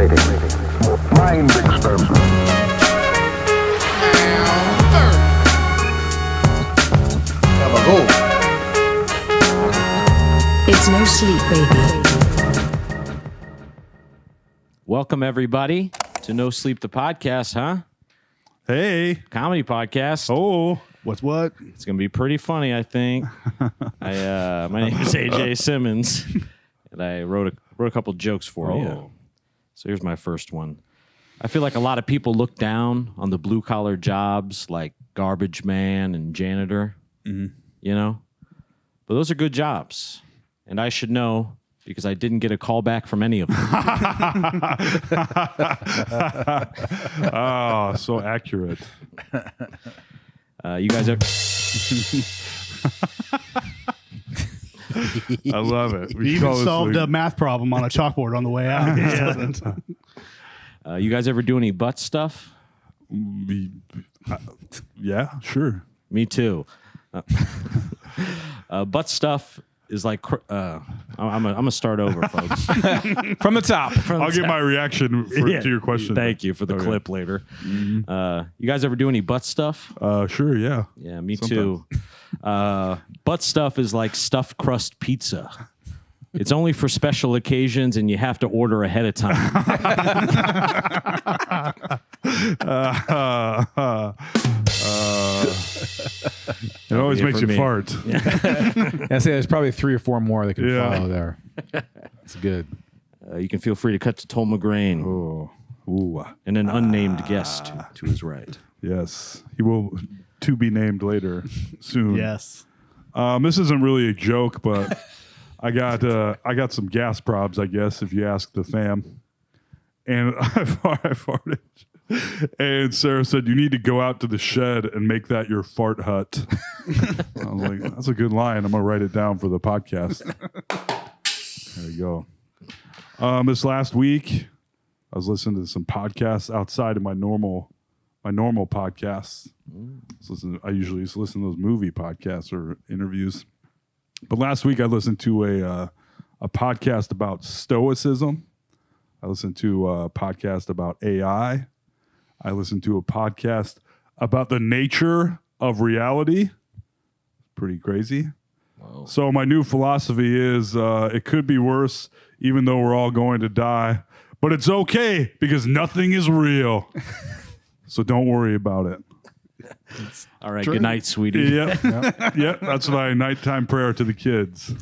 Manipulating. Mind experiment. It's no sleep, baby. Welcome, everybody, to No Sleep, the podcast, huh? Hey. Comedy podcast. Oh. What's what? It's going to be pretty funny, I think. My name is AJ Simmons, and I wrote a couple jokes for you. So here's my first one. I feel like a lot of people look down on the blue-collar jobs like garbage man and janitor, you know? But those are good jobs, and I should know because I didn't get a call back from any of them. Oh, so accurate. You guys are... I love it. We even solved a math problem on a chalkboard on the way out. you guys ever do any butt stuff? Yeah, sure. Me too. Butt stuff is like... I'm gonna start over, folks. From the top. I'll get my reaction to your question. Thank you for the clip later. You guys ever do any butt stuff? Sure, yeah. Yeah, me too. Butt stuff is like stuffed crust pizza. It's only for special occasions, and you have to order ahead of time. It always makes you fart. I say there's probably 3 or 4 more that can follow there. That's good. You can feel free to cut to Tom McGrain Ooh. and an unnamed guest to his right. Yes. He will to be named later soon. Yes. This isn't really a joke, but I got some gas probs, I guess, if you ask the fam. And I farted. And Sarah said, "You need to go out to the shed and make that your fart hut." I was like, that's a good line. I'm going to write it down for the podcast. There you go. This last week, I was listening to some podcasts outside of my normal podcasts. I usually just listen to those movie podcasts or interviews. But last week, I listened to a podcast about stoicism. I listened to a podcast about AI. I listened to a podcast about the nature of reality. Pretty crazy. Wow. So my new philosophy is it could be worse, even though we're all going to die. But it's okay because nothing is real. So don't worry about it. All right, good night, sweetie. Yep. That's my nighttime prayer to the kids.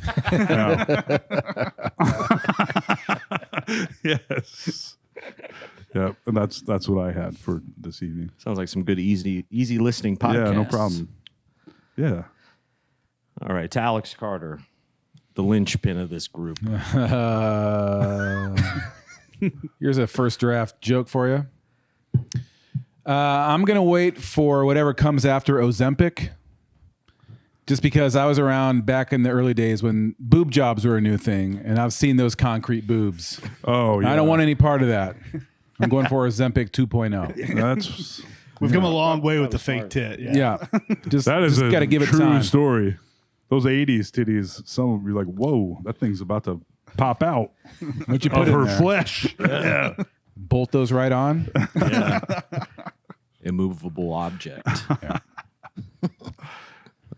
Yes. Yep, and that's what I had for this evening. Sounds like some good, easy listening podcasts. Yeah, no problem. Yeah. All right, to Alex Carter, the linchpin of this group. Here's a first draft joke for you. I'm going to wait for whatever comes after Ozempic, just because I was around back in the early days when boob jobs were a new thing, and I've seen those concrete boobs. Oh, yeah. I don't want any part of that. I'm going for Ozempic 2.0. We've come a long way with the fake tit. Yeah. Just that is gotta give it true time. story. Those 80s titties, some of you are like, whoa, that thing's about to pop out What you put of in her there? flesh. Yeah. Bolt those right on. Yeah. Immovable object.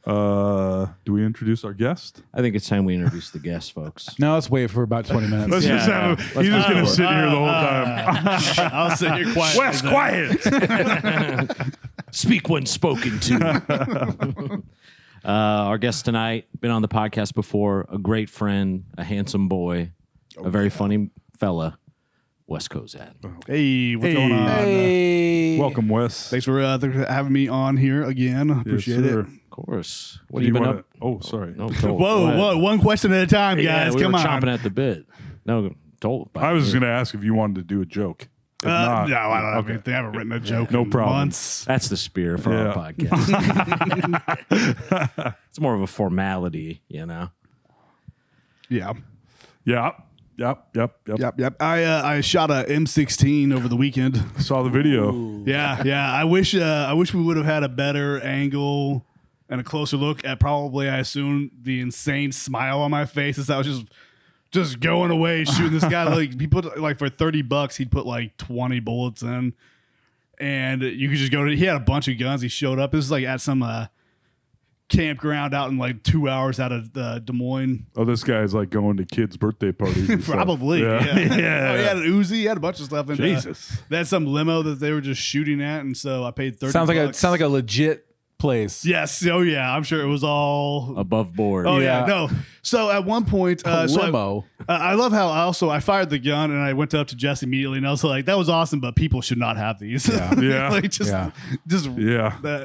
Do we introduce our guest? I think it's time we introduce the guest, folks. No, let's wait for about 20 minutes. Let's just have him. He's just going to sit here the whole time. I'll sit here quiet. Wes, quiet. Speak when spoken to. Our guest tonight, been on the podcast before, a great friend, a handsome boy, a very funny fella, Wes Cozad. Hey, what's going on? Hey. Welcome, Wes. Thanks for having me on here again. Appreciate it. Of course. What have you been up? Oh, sorry. No, Whoa, one question at a time, guys. we Come were on. chomping at the bit. No, told. I was just going to ask if you wanted to do a joke. If not, no, I don't have anything. I haven't written a joke No in problem. months. That's the spirit for our podcast. It's more of a formality, you know. Yeah. Yep. I shot a M16 over the weekend. Saw the video. Ooh. Yeah. I wish we would have had a better angle and a closer look at probably, I assume, the insane smile on my face as I was just just going away shooting this guy. Like he put like for $30, he'd put like 20 bullets in, and you could just go to. He had a bunch of guns. He showed up. This was like at some campground out in like 2 hours out of Des Moines. Oh, this guy's like going to kids' birthday parties. and stuff. Probably. Yeah. Yeah. Oh, he had an Uzi. He had a bunch of stuff. And, Jesus. they had some limo that they were just shooting at, and so I paid $30. Sounds like a legit place. Yes. Oh yeah. I'm sure it was all Above board. Oh Yeah. yeah, no. So at one point, Limo. I love how I fired the gun and I went up to Jess immediately and I was like, "That was awesome, but people should not have these." Yeah. like just Yeah.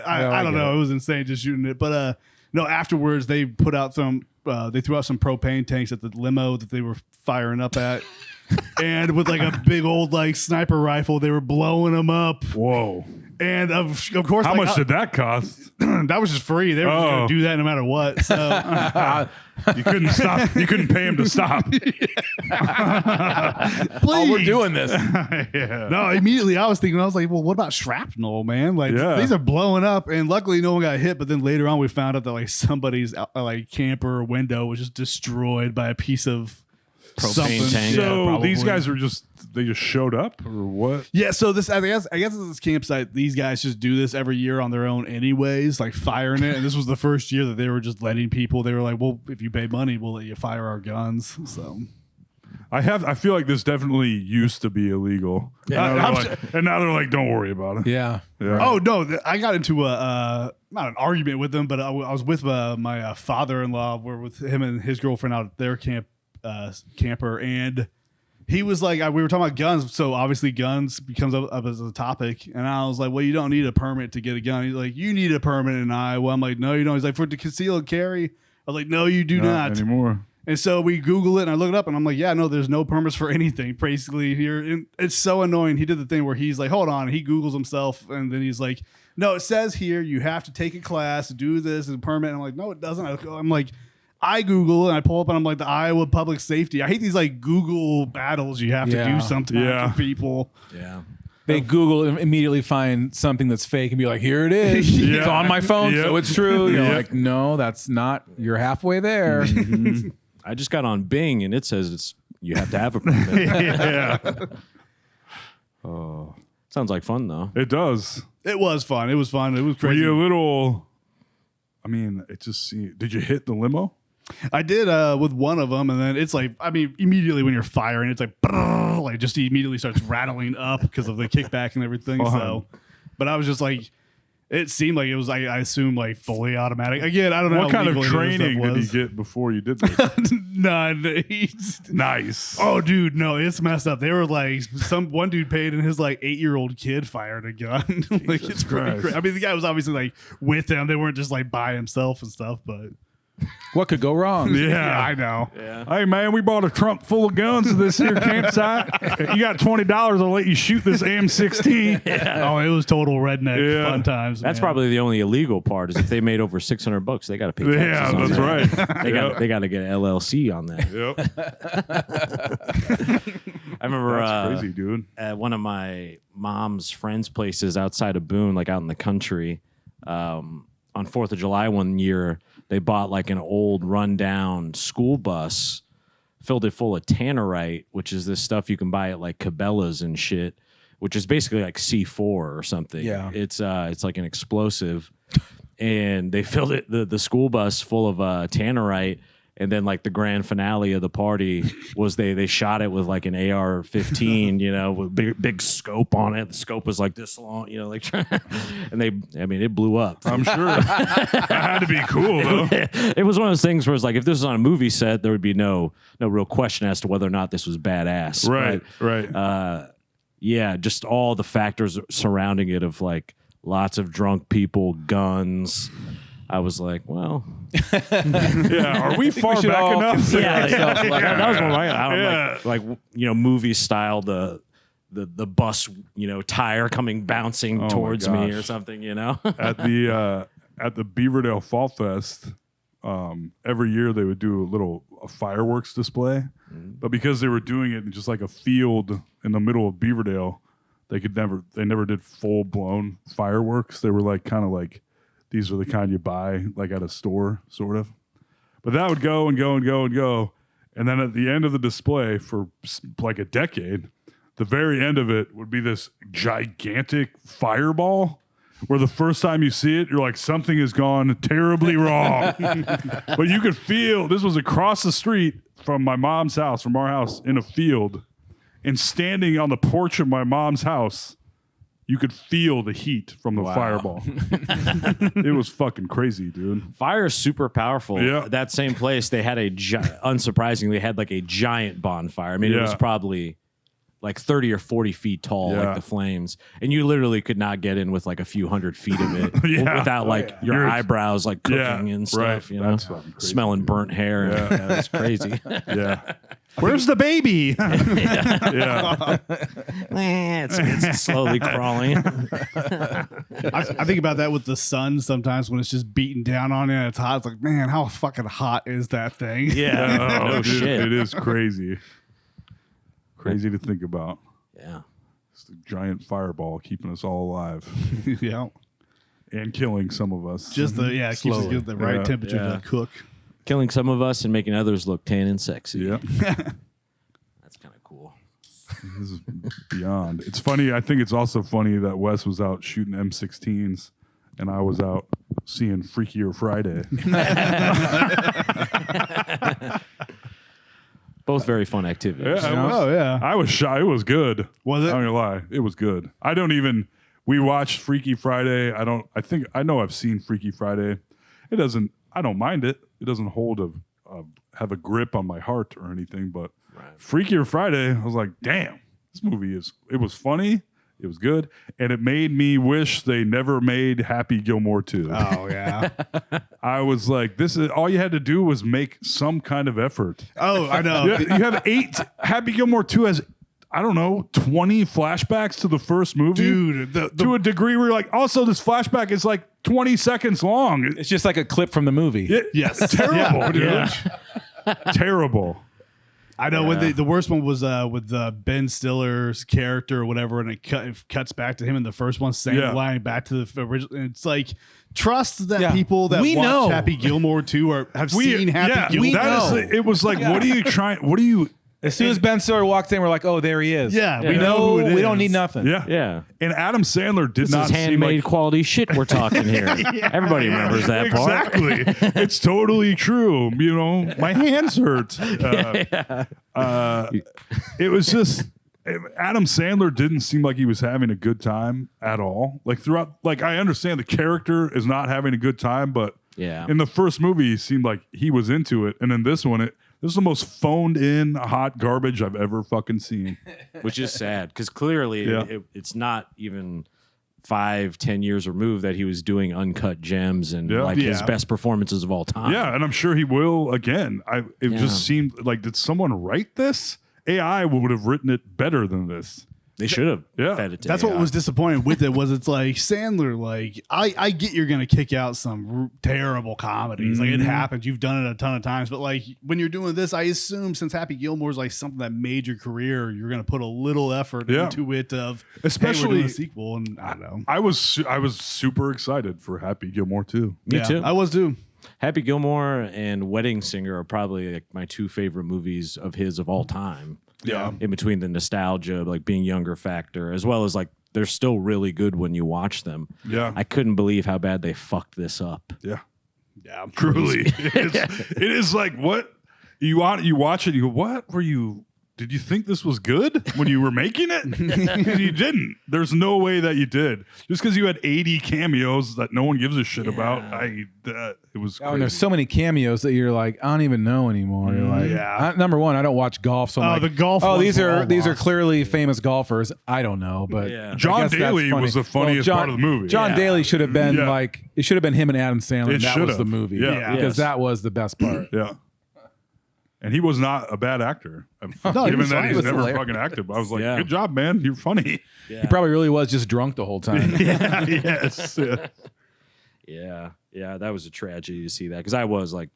I don't know. It was insane just shooting it, but no. Afterwards, they put out some. They threw out some propane tanks at the limo that they were firing up at. And with like a big old like sniper rifle, they were blowing them up. Whoa. And of course, How like, much did that cost? that was just free. They were just going to do that no matter what. So You couldn't stop. You couldn't pay him to stop. please, We're doing this. Yeah. No, immediately I was thinking, I was like, well, what about shrapnel, man? Like Yeah. these are blowing up, and luckily no one got hit. But then later on, we found out that like somebody's like camper window was just destroyed by a piece of Propane something. tank. So probably. these guys were they just showed up or what? Yeah, so this I guess at this campsite, these guys just do this every year on their own, anyways, like firing it. And this was the first year that they were just letting people. They were like, "Well, if you pay money, we'll let you fire our guns." So I feel like this definitely used to be illegal. And now they're like, don't worry about it. Yeah. Yeah. Oh no! I got into a not an argument with them, but I was with my father-in-law. We're with him and his girlfriend out at their camper, and he was like, we were talking about guns, so obviously guns becomes up as a topic, and I was like, well, you don't need a permit to get a gun. He's like, you need a permit in Iowa. I'm like, no, you don't. He's like, for to conceal and carry. I was like, no, you do not. anymore. And so we Google it and I look it up and I'm like, yeah, no, there's no permits for anything basically here. And it's so annoying. He did the thing where he's like, hold on. He Googles himself and then he's like, no, it says here you have to take a class, do this and permit. And I'm like, no, it doesn't. I'm like, I Google and I pull up and I'm like, the Iowa Public Safety. I hate these like Google battles you have to Yeah. do sometimes Yeah. for people. Yeah. They Google and immediately find something that's fake and be like, here it is. Yeah. It's on my phone, Yep. so it's true. You're Yep. like, no, that's not. You're halfway there. I just got on Bing and it says you have to have a permit. Yeah. Sounds like fun though. It does. It was fun. It was fun. It was Were crazy. you a little? I mean, it just. Did you hit the limo? I did with one of them, and then it's like, I mean, immediately when you're firing, it's like, brrr, like just immediately starts rattling up because of the kickback and everything. So, but I was just like, it seemed like it was, I assume, like fully automatic. Again, I don't know What kind of legal any training stuff did was. you get before you did this? None. Nice. Oh, dude, no, it's messed up. They were like, one dude paid, and his like 8-year-old kid fired a gun. Like it's pretty Christ. crazy. I mean, the guy was obviously like with them. They weren't just like by himself and stuff, but. What could go wrong? Yeah. I know. Hey man, we bought a trunk full of guns to this here campsite. You got $20, I'll let you shoot this M16. Oh, it was total redneck Yeah. fun times. That's man. probably the only illegal part is if they made over $600, they got to pay taxes. Yeah, on that's that. right. They got to get an LLC on that. Yep. I remember That's crazy, dude. at one of my mom's friends' places outside of Boone, like out in the country, on 4th of July one year, they bought like an old rundown school bus, filled it full of tannerite, which is this stuff you can buy at like Cabela's and shit, which is basically like C4 or something. Yeah. It's like an explosive. And they filled it the school bus full of tannerite. And then like the grand finale of the party was they shot it with like an AR-15, you know, with big scope on it. The scope was like this long, you know, like, and it blew up. I'm sure. That had to be cool though. It was one of those things where it's like if this was on a movie set, there would be no real question as to whether or not this was badass. Right, But, right. yeah, just all the factors surrounding it of like lots of drunk people, guns. I was like, well, Yeah. Are we far should back all enough? yeah, that was one of my, Yeah. like you know, movie style the bus, you know, tire coming bouncing my towards me or gosh. something, you know. At the Beaverdale Fall Fest, every year they would do a fireworks display, but because they were doing it in just like a field in the middle of Beaverdale, they never did full blown fireworks. They were like kind of like these are the kind you buy like at a store, sort of. But that would go and go and go and go, And then at the end of the display for like a decade, the very end of it would be this gigantic fireball where the first time you see it, you're like, something has gone terribly wrong. But you could feel, this was across the street from my mom's house, from our house, in a field. And standing on the porch of my mom's house, you could feel the heat from the fireball. It was fucking crazy, dude. Fire is super powerful. Yeah. That same place, they had unsurprisingly, had like a giant bonfire. I mean, it was probably like 30 or 40 feet tall, like the flames. And you literally could not get in with like a few 100 feet of it without like your eyebrows like cooking and stuff, you know, That's fucking crazy, smelling burnt hair. Yeah. And, it's crazy. Yeah. Where's the baby? Yeah. It's slowly crawling. I think about that with the sun sometimes when it's just beating down on it and it's hot. It's like, man, how fucking hot is that thing? Yeah. Oh, No dude, shit. it is crazy. Crazy to think about. Yeah. It's a giant fireball keeping us all alive Yeah. and killing some of us. Just the, it keeps us get the right Yeah. temperature Yeah. to cook. Killing some of us and making others look tan and sexy. Yeah. That's kind of cool. This is beyond. It's funny. I think it's also funny that Wes was out shooting M16s and I was out seeing Freakier Friday. Both very fun activities. Yeah. I was shy. It was good. Was it? I'm not gonna lie. It was good. I don't even. We watched Freaky Friday. I know I've seen Freaky Friday. It doesn't. I don't mind it. It doesn't have a grip on my heart or anything. But Freakier Friday, I was like, damn, this movie it was funny. It was good. And it made me wish they never made Happy Gilmore 2. Oh, yeah. I was like, this is all you had to do was make some kind of effort. Oh, I know. Yeah, you have 8. Happy Gilmore 2 has, I don't know, 20 flashbacks to the first movie. Dude, to a degree where you're like, also, this flashback is like 20 seconds long. It's just like a clip from the movie. Yes. Terrible, dude. Yeah. Terrible. I know when the worst one was with Ben Stiller's character or whatever, and it cuts back to him in the first one, same line back to the original. And it's like, trust that people that We watch know. Happy Gilmore 2 have seen Happy Gilmore. It was like, what are you trying? What are you? As soon as Ben Stiller walked in, we're like, oh, there he is. Yeah, we we know who it We don't is. need nothing. Yeah. Yeah. And Adam Sandler did This not is seem handmade like quality shit we're talking here. Everybody remembers that part. Exactly. It's totally true. You know, my hands hurt. It was just Adam Sandler didn't seem like he was having a good time at all. Like throughout, like I understand the character is not having a good time, but Yeah. in the first movie, he seemed like he was into it, and in this one, this is the most phoned in hot garbage I've ever fucking seen. Which is sad because clearly Yeah. it's not even 5-10 years removed that he was doing uncut gems and his best performances of all time. Yeah, and I'm sure he will again. It just seemed like, did someone write this? AI would have written it better than this. They should have fed it to That's AI. what was disappointing with it was it's like Sandler, like I get you're gonna kick out some terrible comedies, like it happens, you've done it a ton of times, but like when you're doing this, I assume since Happy Gilmore's like something that made your career, you're gonna put a little effort into it of especially hey, we're doing a sequel, and I don't know. I was super excited for Happy Gilmore too. Me too. I was too. Happy Gilmore and Wedding Singer are probably like my 2 favorite movies of his of all time. Yeah. In between the nostalgia, like being younger factor, as well as like they're still really good when you watch them. Yeah. I couldn't believe how bad they fucked this up. Yeah. Truly. It is like what you watch it, you go, what were you? Did you think this was good when you were making it? Because you didn't. There's no way that you did. Just because you had 80 cameos that no one gives a shit about, it was crazy. And there's so many cameos that you're like, I don't even know anymore. You're like, number one, I don't watch golf, so I'm like, the golf oh, ones these were are all these are lost. clearly famous golfers. I don't know, but Yeah. I John guess that's Daly funny. was the funniest part of the movie. John Daly should have been Yeah. like, it should have been him and Adam Sandler. It And that should was the have. movie, Yeah. because Yes. that was the best part. Yeah. And he was not a bad actor. he Given was that fine. He he's was never hilarious. fucking acted. But I was like, Yeah. good job, man. You're funny. Yeah. He probably really was just drunk the whole time. Yes. Yeah, that was a tragedy to see that because I was like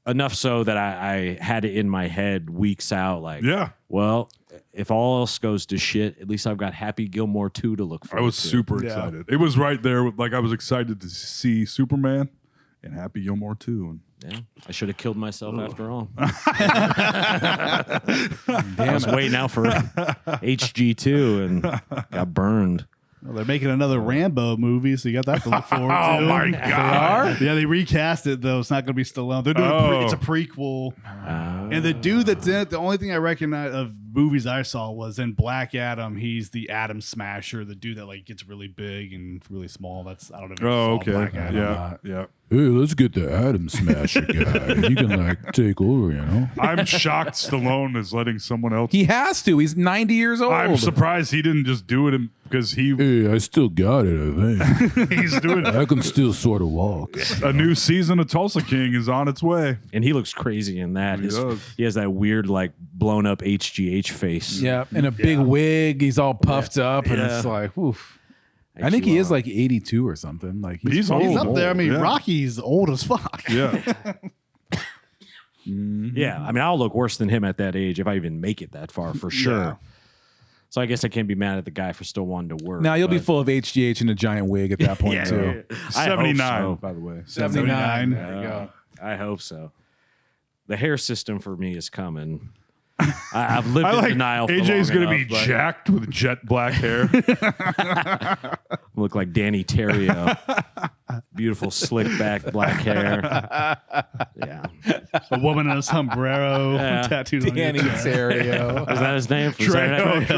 enough so that I had it in my head weeks out. Like, Yeah. well, if all else goes to shit, at least I've got Happy Gilmore 2 to look for. I was super excited. It was right there. Like I was excited to see Superman and Happy Gilmore too. And Yeah, I should have killed myself after all. Damn I was waiting out for HG2 and got burned. Well, they're making another Rambo movie, so you got that to look forward to. Oh my god! Yeah, they recast it though. It's not going to be Stallone. They're doing it's a prequel. And the dude that's in it, the only thing I recognize of movies I saw was in Black Adam. He's the Atom Smasher, the dude that like gets really big and really small. That's I don't know. If you Oh, saw okay. Black Adam. Yeah. Hey, let's get the Atom Smasher guy. He can like take over, you know. I'm shocked Stallone is letting someone else. He has to. He's 90 years old. I'm surprised he didn't just do it because he Hey, I still got it, I think. he's doing I can still sort of walk. a new season of Tulsa King is on its way. And he looks crazy in that. He does. He has that weird, like, blown up HGH face. Yeah, in a big wig. He's all puffed up, and it's like, oof. I think he is like 82 or something. Like He's old. He's up there. I mean, Yeah. Rocky's old as fuck. Yeah. Yeah, I mean, I'll look worse than him at that age if I even make it that far, for sure. Yeah. So I guess I can't be mad at the guy for still wanting to work. Now you'll be but- full of HGH in a giant wig at that point Yeah, too. yeah, I hope 79, so. by the way. 79. There you go. I hope so. The hair system for me is coming. I've lived I in like denial for AJ's long going to be enough, but jacked with jet black hair. look like Danny Terrio. Beautiful slick back black hair. Yeah. A woman in a sombrero tattooed on Danny your chest. Terrio. Is that his name? From Saturday Night?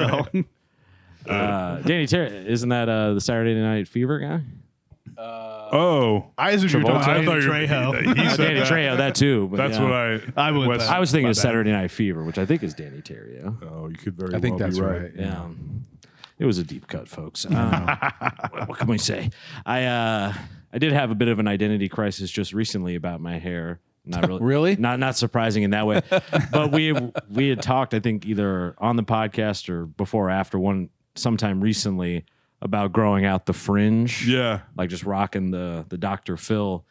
Trejo. Danny Terrio. Isn't that the Saturday Night Fever guy? Oh. I assume you're Travolta? talking I about thought Danny Trejo. he said Danny that. Trejo, that too. But That's yeah. what I went with that. I was thinking My of bad. Saturday Night Fever, which I think is Danny Terrio. Oh, you could very I think well that's be right. Yeah. It was a deep cut, folks. What can we say? I did have a bit of an identity crisis just recently about my hair. Not really, Really? not surprising in that way. But we had talked, I think, either on the podcast or before or after sometime recently about growing out the fringe. Yeah. Like just rocking the Dr. Phil.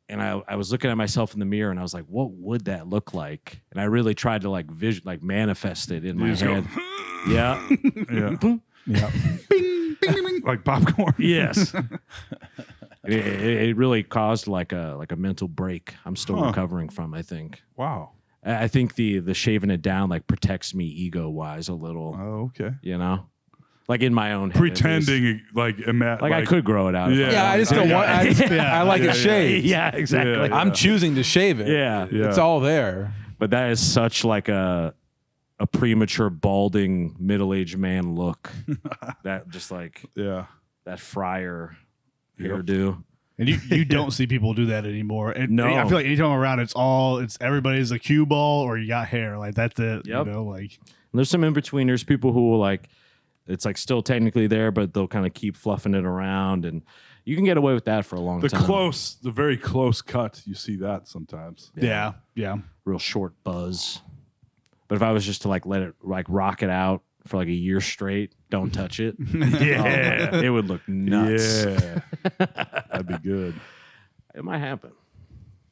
And I was looking at myself in the mirror and I was like, what would that look like? And I really tried to like manifest it in my just go, head. Yeah. Yeah. Yeah. Like popcorn. Yes. It really caused like a mental break. I'm still recovering from, I think. Wow. I think the shaving it down like protects me ego wise a little, Oh, okay. you know? Like in my own head, at least. Pretending like like I could grow it out. Yeah. Yeah, I just don't want. I like it shaved. Yeah, exactly. Yeah, I'm choosing to shave it. Yeah. It's all there. But that is such like a premature balding middle-aged man look. That just like Yeah. that friar hairdo. And you don't see people do that anymore. And No. I feel like anytime I'm around, it's everybody's a cue ball or you got hair. Like that's it. Yep. You know, like And there's some in-betweeners, people who will like, it's like still technically there, but they'll kind of keep fluffing it around. And you can get away with that for a long time. The very close cut, you see that sometimes. yeah. Real short buzz. But if I was just to like let it like rock it out for like a year straight, don't touch it. Yeah. It would look nuts. Yeah. That'd be good. It might happen.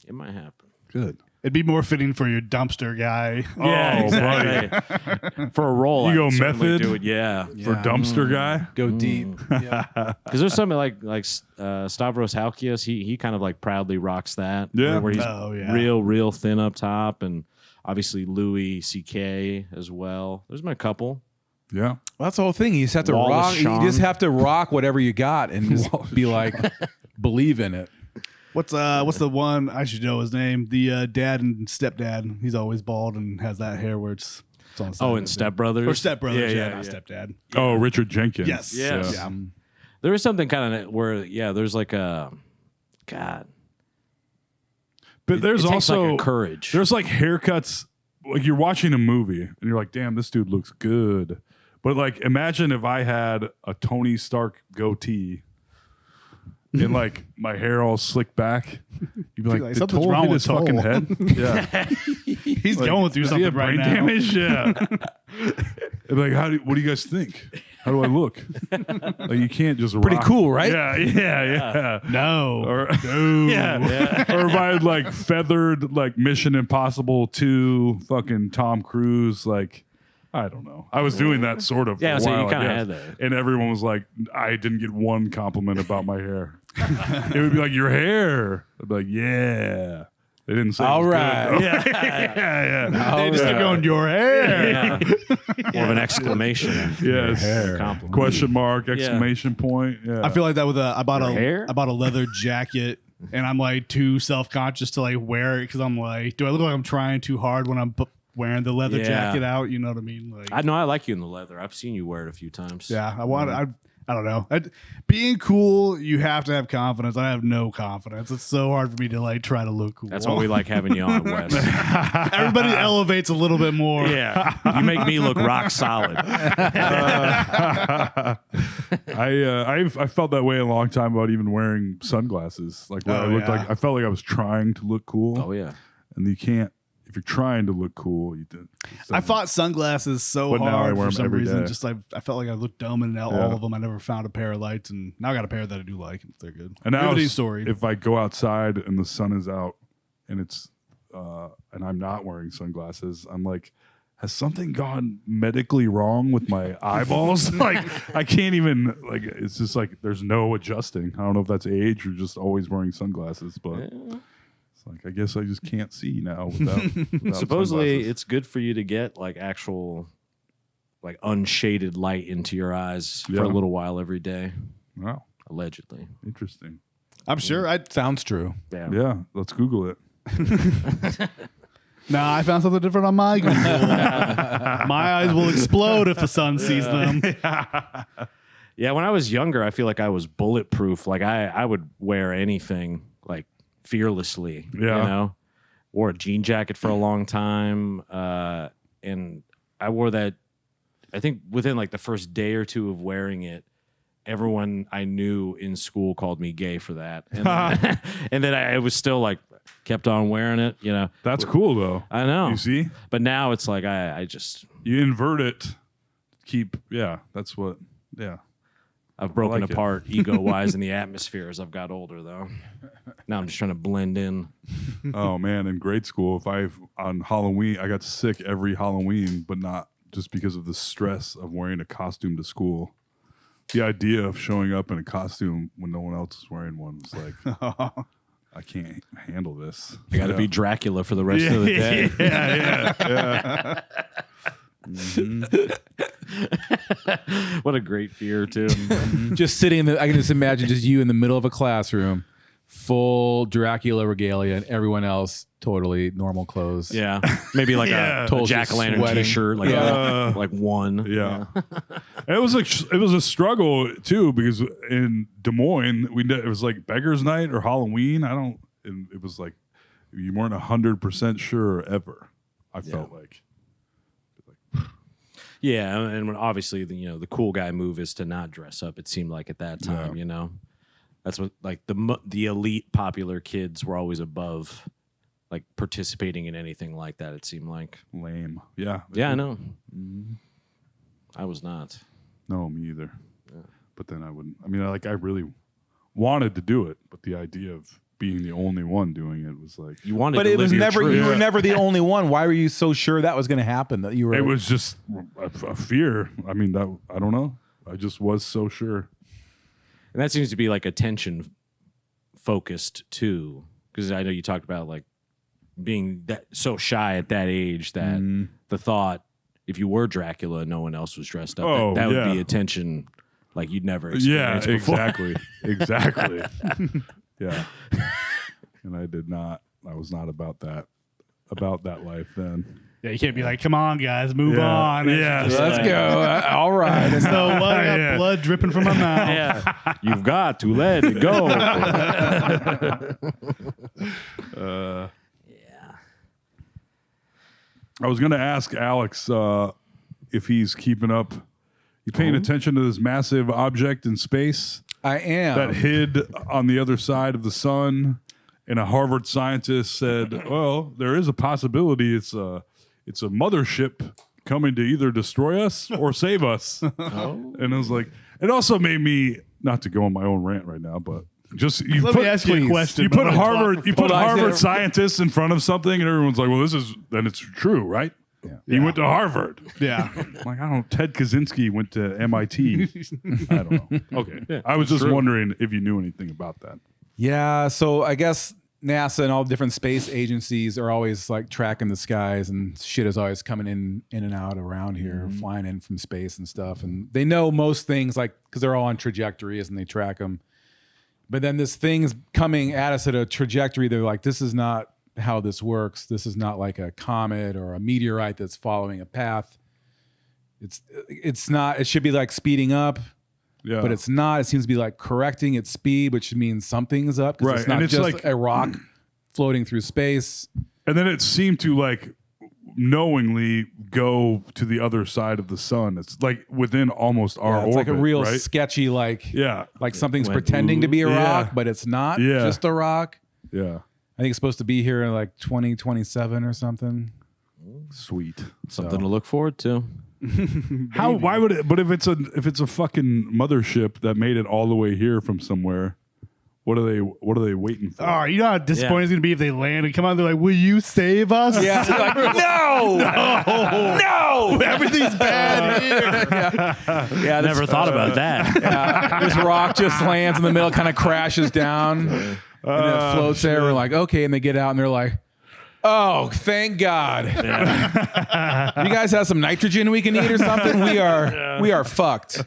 It might happen. Good. It'd be more fitting for your dumpster guy. Yeah, Oh, exactly. For a role, You I go would certainly method? do it. Yeah, For dumpster guy. Go deep. Yeah. because there's something like Stavros Halkias. He kind of like proudly rocks that. Yeah. where he's Oh, yeah. real thin up top, and obviously Louis C.K. as well. There's been a couple. Yeah. Well, that's the whole thing. You just have to Wallace rock. Shawn. You just have to rock whatever you got and just be like, believe in it. What's the one I should know his name? The dad and stepdad. He's always bald and has that hair where it's on the side Oh, of and it. Step Brothers. Or Step Brothers, Yeah, not yeah. stepdad. Oh, Richard Jenkins. Yes. Yes. Yeah. There is something kind of where there's like a God. But there's it takes also like a courage. There's like haircuts. Like you're watching a movie and you're like, damn, this dude looks good. But like, imagine if I had a Tony Stark goatee and like my hair all slicked back. You'd be like, like, did something's Toll wrong hit with his fucking Toll. head? Yeah. He's Like, going through does he something have right brain now. damage? Yeah. They'd be like, what do you guys think? How do I look? Like you can't just Pretty rock. cool, right? Yeah. No. Or, yeah. or if I had like feathered like Mission Impossible 2 fucking Tom Cruise, like I don't know. I was doing that sort of. Yeah, for a so you while, I kinda guess. had that. And everyone was like, I didn't get one compliment about my hair. It would be like, your hair. I'd be like, yeah. They didn't say. All it was right. good, though. yeah. They just kept going, your hair. Yeah. More of an exclamation. Yes. Compliment. Question mark, exclamation point. Yeah. I feel like that with I bought hair? a leather jacket, and I'm like too self-conscious to like wear it because I'm like, do I look like I'm trying too hard when I'm wearing the leather jacket out? You know what I mean? Like, I know I like you in the leather. I've seen you wear it a few times. yeah, I don't know. Being cool, you have to have confidence. I have no confidence. It's so hard for me to like try to look cool. That's why we like having you on, Wes. Everybody elevates a little bit more. Yeah, you make me look rock solid. I felt that way a long time about even wearing sunglasses. Like where I looked like I felt like I was trying to look cool. Oh yeah, and you can't. If you're trying to look cool, you do. I fought sunglasses so But now I hard wear for them some every reason. day. Just like I felt like I looked dumb in all of them. I never found a pair of lights, and now I got a pair that I do like. They're good. And now Riveting it's- story. if I go outside and the sun is out and it's and I'm not wearing sunglasses, I'm like, has something gone medically wrong with my eyeballs? Like I can't even like it's just like there's no adjusting. I don't know if that's age or just always wearing sunglasses, but it's like I guess I just can't see now without supposedly sunglasses. it's good for you to get like actual like unshaded light into your eyes for a Yeah. little while every day, Wow, allegedly. interesting. I'm sure. Sounds true. Yeah, let's Google it. Nah, I found something different on my Google. My eyes will explode if the sun sees them. Yeah, when I was younger, I feel like I was bulletproof. Like I would wear anything like fearlessly. Yeah. You know, wore a jean jacket for a long time, and I wore that. I think within like the first day or two of wearing it, everyone I knew in school called me gay for that, and then, and then I was still like kept on wearing it. You know, That's cool though. I know. You see, But now it's like I just you invert it. That's what. Yeah. I've broken like it. apart ego wise in the atmosphere as I've got older though. Now I'm just trying to blend in. Oh man, in grade school, on Halloween, I got sick every Halloween, but not just because of the stress of wearing a costume to school. The idea of showing up in a costume when no one else is wearing one was like, I can't handle this. I got to be Dracula for the rest of the day. Yeah. What a great fear too. Just sitting in the, I can just imagine just you in the middle of a classroom, full Dracula regalia, and everyone else totally normal clothes. Yeah, maybe like a Totally jack-o'-lantern sweating. T-shirt, like like one. Yeah. And it was a struggle too because in Des Moines it was like Beggars Night or Halloween. And it was like you weren't 100% sure ever. I felt like. Yeah, and when obviously the cool guy move is to not dress up. It seemed like at that time, that's what like the elite popular kids were always above, like participating in anything like that. It seemed like Lame. Yeah. I know. I was not. No, me either. But then I wouldn't. I mean, I really wanted to do it, but the idea of being the only one doing it was like You wanted, But to it live was your never, truth. you were never the only one. Why were you so sure that was going to happen? That you were. it was just a fear. I mean, that I don't know. I just was so sure. And that seems to be like attention focused too, because I know you talked about like being that so shy at that age that the thought if you were Dracula, no one else was dressed up. Oh, that would yeah. be attention like you'd never Yeah, experienced before. exactly. Yeah. And I was not about that life then. Yeah, you can't be like, come on, guys, move Yeah. on. Yeah. It's just Let's like, go. All right. So what? I got Yeah. blood dripping from my mouth. Yeah, you've got to let it go. I was going to ask Alex if he's keeping up. You paying attention to this massive object in space I am. that hid on the other side of the sun? And a Harvard scientist said, "Well, there is a possibility it's a mothership coming to either destroy us or save us." And I was like, it also made me not to go on my own rant right now, but just you Let put, me ask you a please. question. You put I'm gonna talk Harvard, you for put Hold on, Harvard I said- scientists in front of something, and everyone's like, "Well, then it's true, right?" He went to Harvard. Yeah. Like, I don't know. Ted Kaczynski went to MIT. I don't know. Okay. I was just wondering if you knew anything about that. Yeah, so I guess NASA and all the different space agencies are always like tracking the skies, and shit is always coming in and out around here, flying in from space and stuff. And they know most things, like, because they're all on trajectories and they track them. But then this thing's coming at us at a trajectory. They're like, this is not how this works. This is not like a comet or a meteorite that's following a path. It's not. It should be like speeding up. Yeah. But it's not. It seems to be like correcting its speed, which means something's up. 'Cause Right. It's not And it's just like a rock floating through space. And then it seemed to like knowingly go to the other side of the sun. It's like within almost our It's orbit. like a real right? sketchy, like Yeah. like something's went, pretending to be a yeah. rock, but it's not Yeah. just a rock. Yeah. I think it's supposed to be here in like 2027 or something. Sweet. Something to look forward to. How? Why would it? But if it's a fucking mothership that made it all the way here from somewhere, what are they waiting for? Oh, you know how disappointing it's gonna be if they land and come out. They're like, "Will you save us?" Yeah, like, no, Everything's bad here. yeah. Never thought about that. This rock just lands in the middle, kind of crashes down, and it floats there. We're like, okay, and they get out and they're like, oh, thank God. You guys have some nitrogen we can eat or something? We are fucked.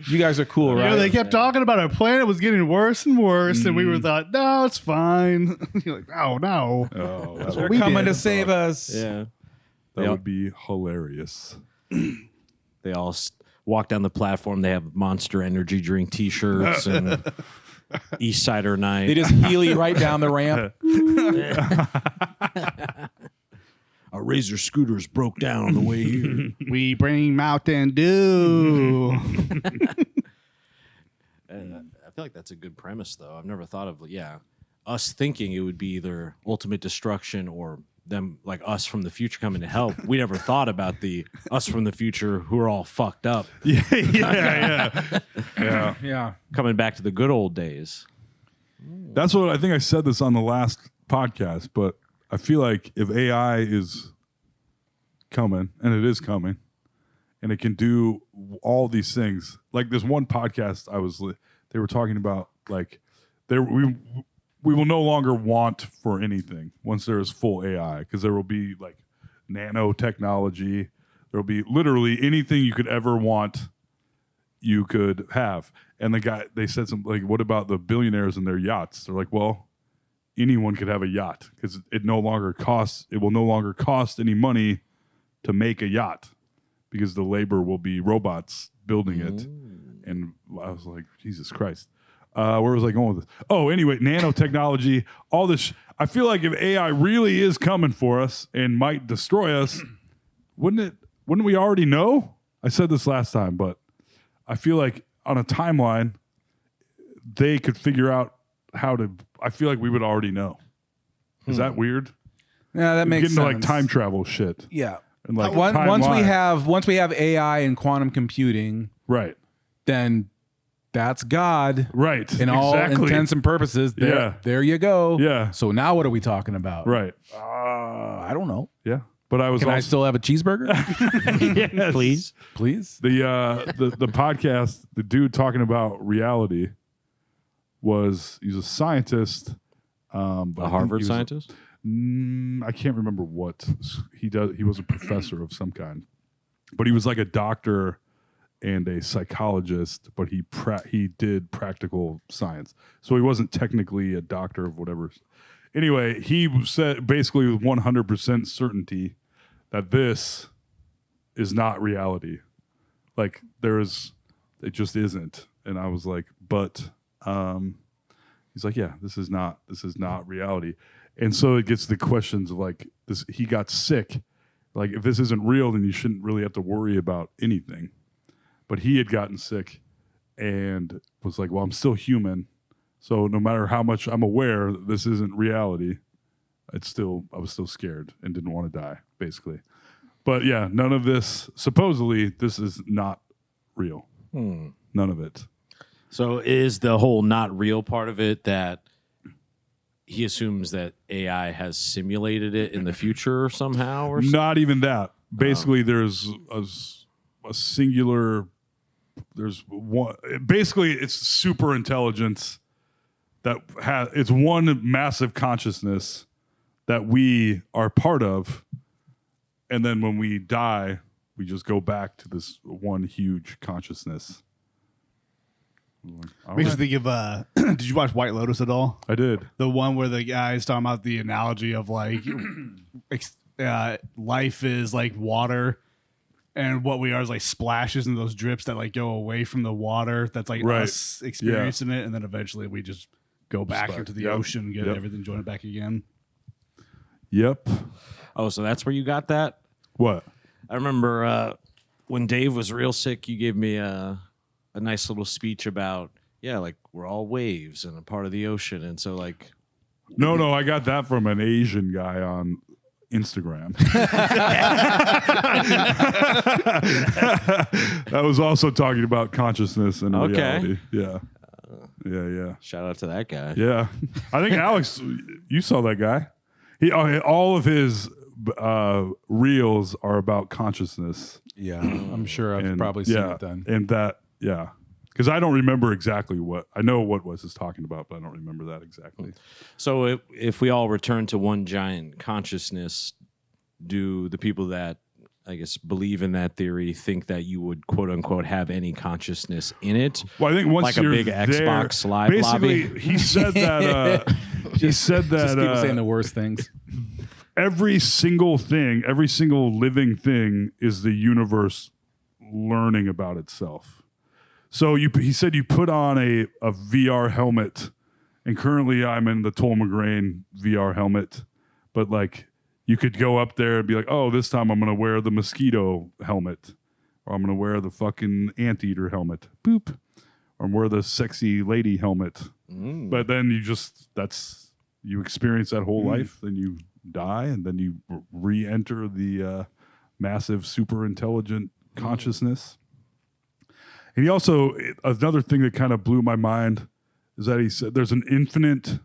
You guys are cool, You right? know, they kept talking about our planet was getting worse and worse, and we were thought, no, it's fine. You're like, oh no. Oh, that They're would, coming to save us. Yeah. that would be hilarious. They all walk down the platform. They have Monster Energy drink T-shirts and East Sider Night. They just heely right down the ramp. Our Razor scooters broke down on the way here. We bring Mountain Dew. I feel like that's a good premise, though. I've never thought of, us thinking it would be either ultimate destruction or them, like us from the future coming to help. We never thought about the us from the future who are all fucked up Yeah. Yeah. coming back to the good old days. That's what I think. I said this on the last podcast, but I feel like if AI is coming, and it is coming, and it can do all these things, like this one podcast they were talking about, like we will no longer want for anything once there is full AI, because there will be like nanotechnology. There will be literally anything you could ever want, you could have. And they said something like, what about the billionaires and their yachts? They're like, well, anyone could have a yacht because it will no longer cost any money to make a yacht because the labor will be robots building it. And I was like, Jesus Christ. Where was I going with this? Oh, anyway, nanotechnology, all this. I feel like if AI really is coming for us and might destroy us, wouldn't we already know? I said this last time, but I feel like on a timeline, they could figure out how to. I feel like we would already know. Is that weird? Yeah, that makes Getting sense. to like time travel shit. Yeah. And like Once we timeline. have AI and quantum computing, Right. then that's God. Right. In all Exactly. intents and purposes. There you go. Yeah. So now what are we talking about? Right. I don't know. Yeah. But I was Can I also, still have a cheeseburger? yes. Please. Please. The podcast, the dude talking about reality he's a scientist. But I A think Harvard he was scientist? I can't remember what he does. He was a professor of some kind, but he was like a doctor and a psychologist, but he did practical science. So he wasn't technically a doctor of whatever. Anyway, he said basically with 100% certainty that this is not reality. Like it just isn't. And I was like, but he's like, yeah, this is not reality. And so it gets the questions of like this. He got sick. Like if this isn't real, then you shouldn't really have to worry about anything. But he had gotten sick and was like, well, I'm still human. So no matter how much I'm aware that this isn't reality, I was still scared and didn't want to die, basically. But yeah, none of this, supposedly, this is not real. None of it. So is the whole not real part of it that he assumes that AI has simulated it in the future somehow or something? Not even that. Basically, there's a singular, there's one, basically it's super intelligence that has it's one massive consciousness that we are part of, and then when we die, we just go back to this one huge consciousness. Makes you think of. Did you watch White Lotus at all? I did. The one where the guy's talking about the analogy of like life is like water, and what we are is like splashes and those drips that like go away from the water. That's like Right. us experiencing it, and then eventually we just go back into the ocean and get everything joined back again. Yep. Oh, so that's where you got that? What? I remember when Dave was real sick, you gave me a nice little speech about, like we're all waves and a part of the ocean. And so like. No, I got that from an Asian guy on Instagram. That was also talking about consciousness and reality. Yeah. Yeah. Shout out to that guy. Yeah. I think Alex, you saw that guy. All of his reels are about consciousness. Yeah, I'm sure I've probably seen it then. And that, because I don't remember exactly what I know what Wes is talking about, but I don't remember that exactly. So if we all return to one giant consciousness, do the people that I guess believe in that theory think that you would quote unquote have any consciousness in it? Well, I think once like a you're big there, Xbox Live basically, lobby. he said that. He said that Just people saying the worst things. every single thing, every single living thing, is the universe learning about itself. So he said you put on a VR helmet, and currently I'm in the Toll McGrain VR helmet, but like you could go up there and be like, oh, this time I'm going to wear the mosquito helmet, or I'm going to wear the fucking anteater helmet, boop, or wear the sexy lady helmet. But then you experience that whole life, then you die, and then you re-enter the massive super intelligent consciousness. And he also, another thing that kind of blew my mind is that he said there's an infinite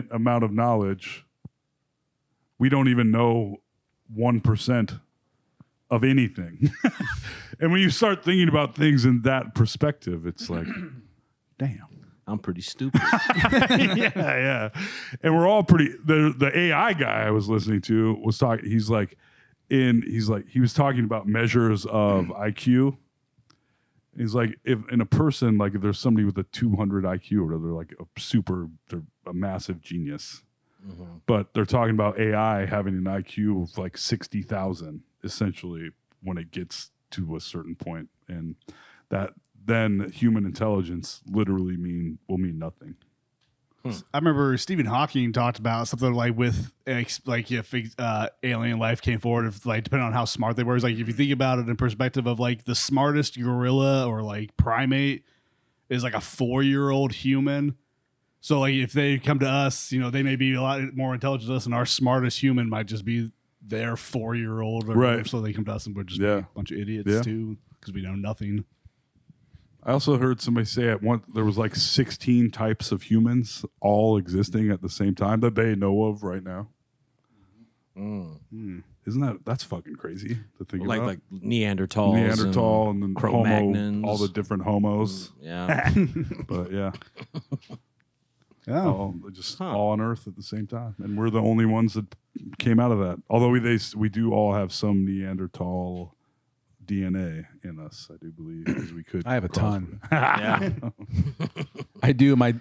amount of knowledge, we don't even know 1% of anything. And when you start thinking about things in that perspective, it's like, damn. I'm pretty stupid. Yeah. And we're all pretty, the AI guy I was listening to was talking, he was talking about measures of IQ. He's like, if in a person, like if there's somebody with a 200 IQ, or they're like they're a massive genius. But they're talking about AI having an IQ of like 60,000, essentially, when it gets to a certain point. And that then human intelligence literally will mean nothing. I remember Stephen Hawking talked about something like with like if alien life came forward, if like depending on how smart they were, it's like if you think about it in perspective of like the smartest gorilla or like primate is like a 4-year-old human. So like if they come to us, they may be a lot more intelligent than us, and our smartest human might just be their 4-year-old, or whatever. So they come to us and we're just be a bunch of idiots too, because we know nothing. I also heard somebody say there was like 16 types of humans all existing at the same time that they know of right now. Isn't that's fucking crazy to think about? Like Neanderthals, and then Cro-Magnons, all the different homos. Yeah. But yeah. Oh, All on Earth at the same time, and we're the only ones that came out of that. Although we do all have some Neanderthal DNA in us, I do believe, because we could. I have a ton. Yeah. I do. My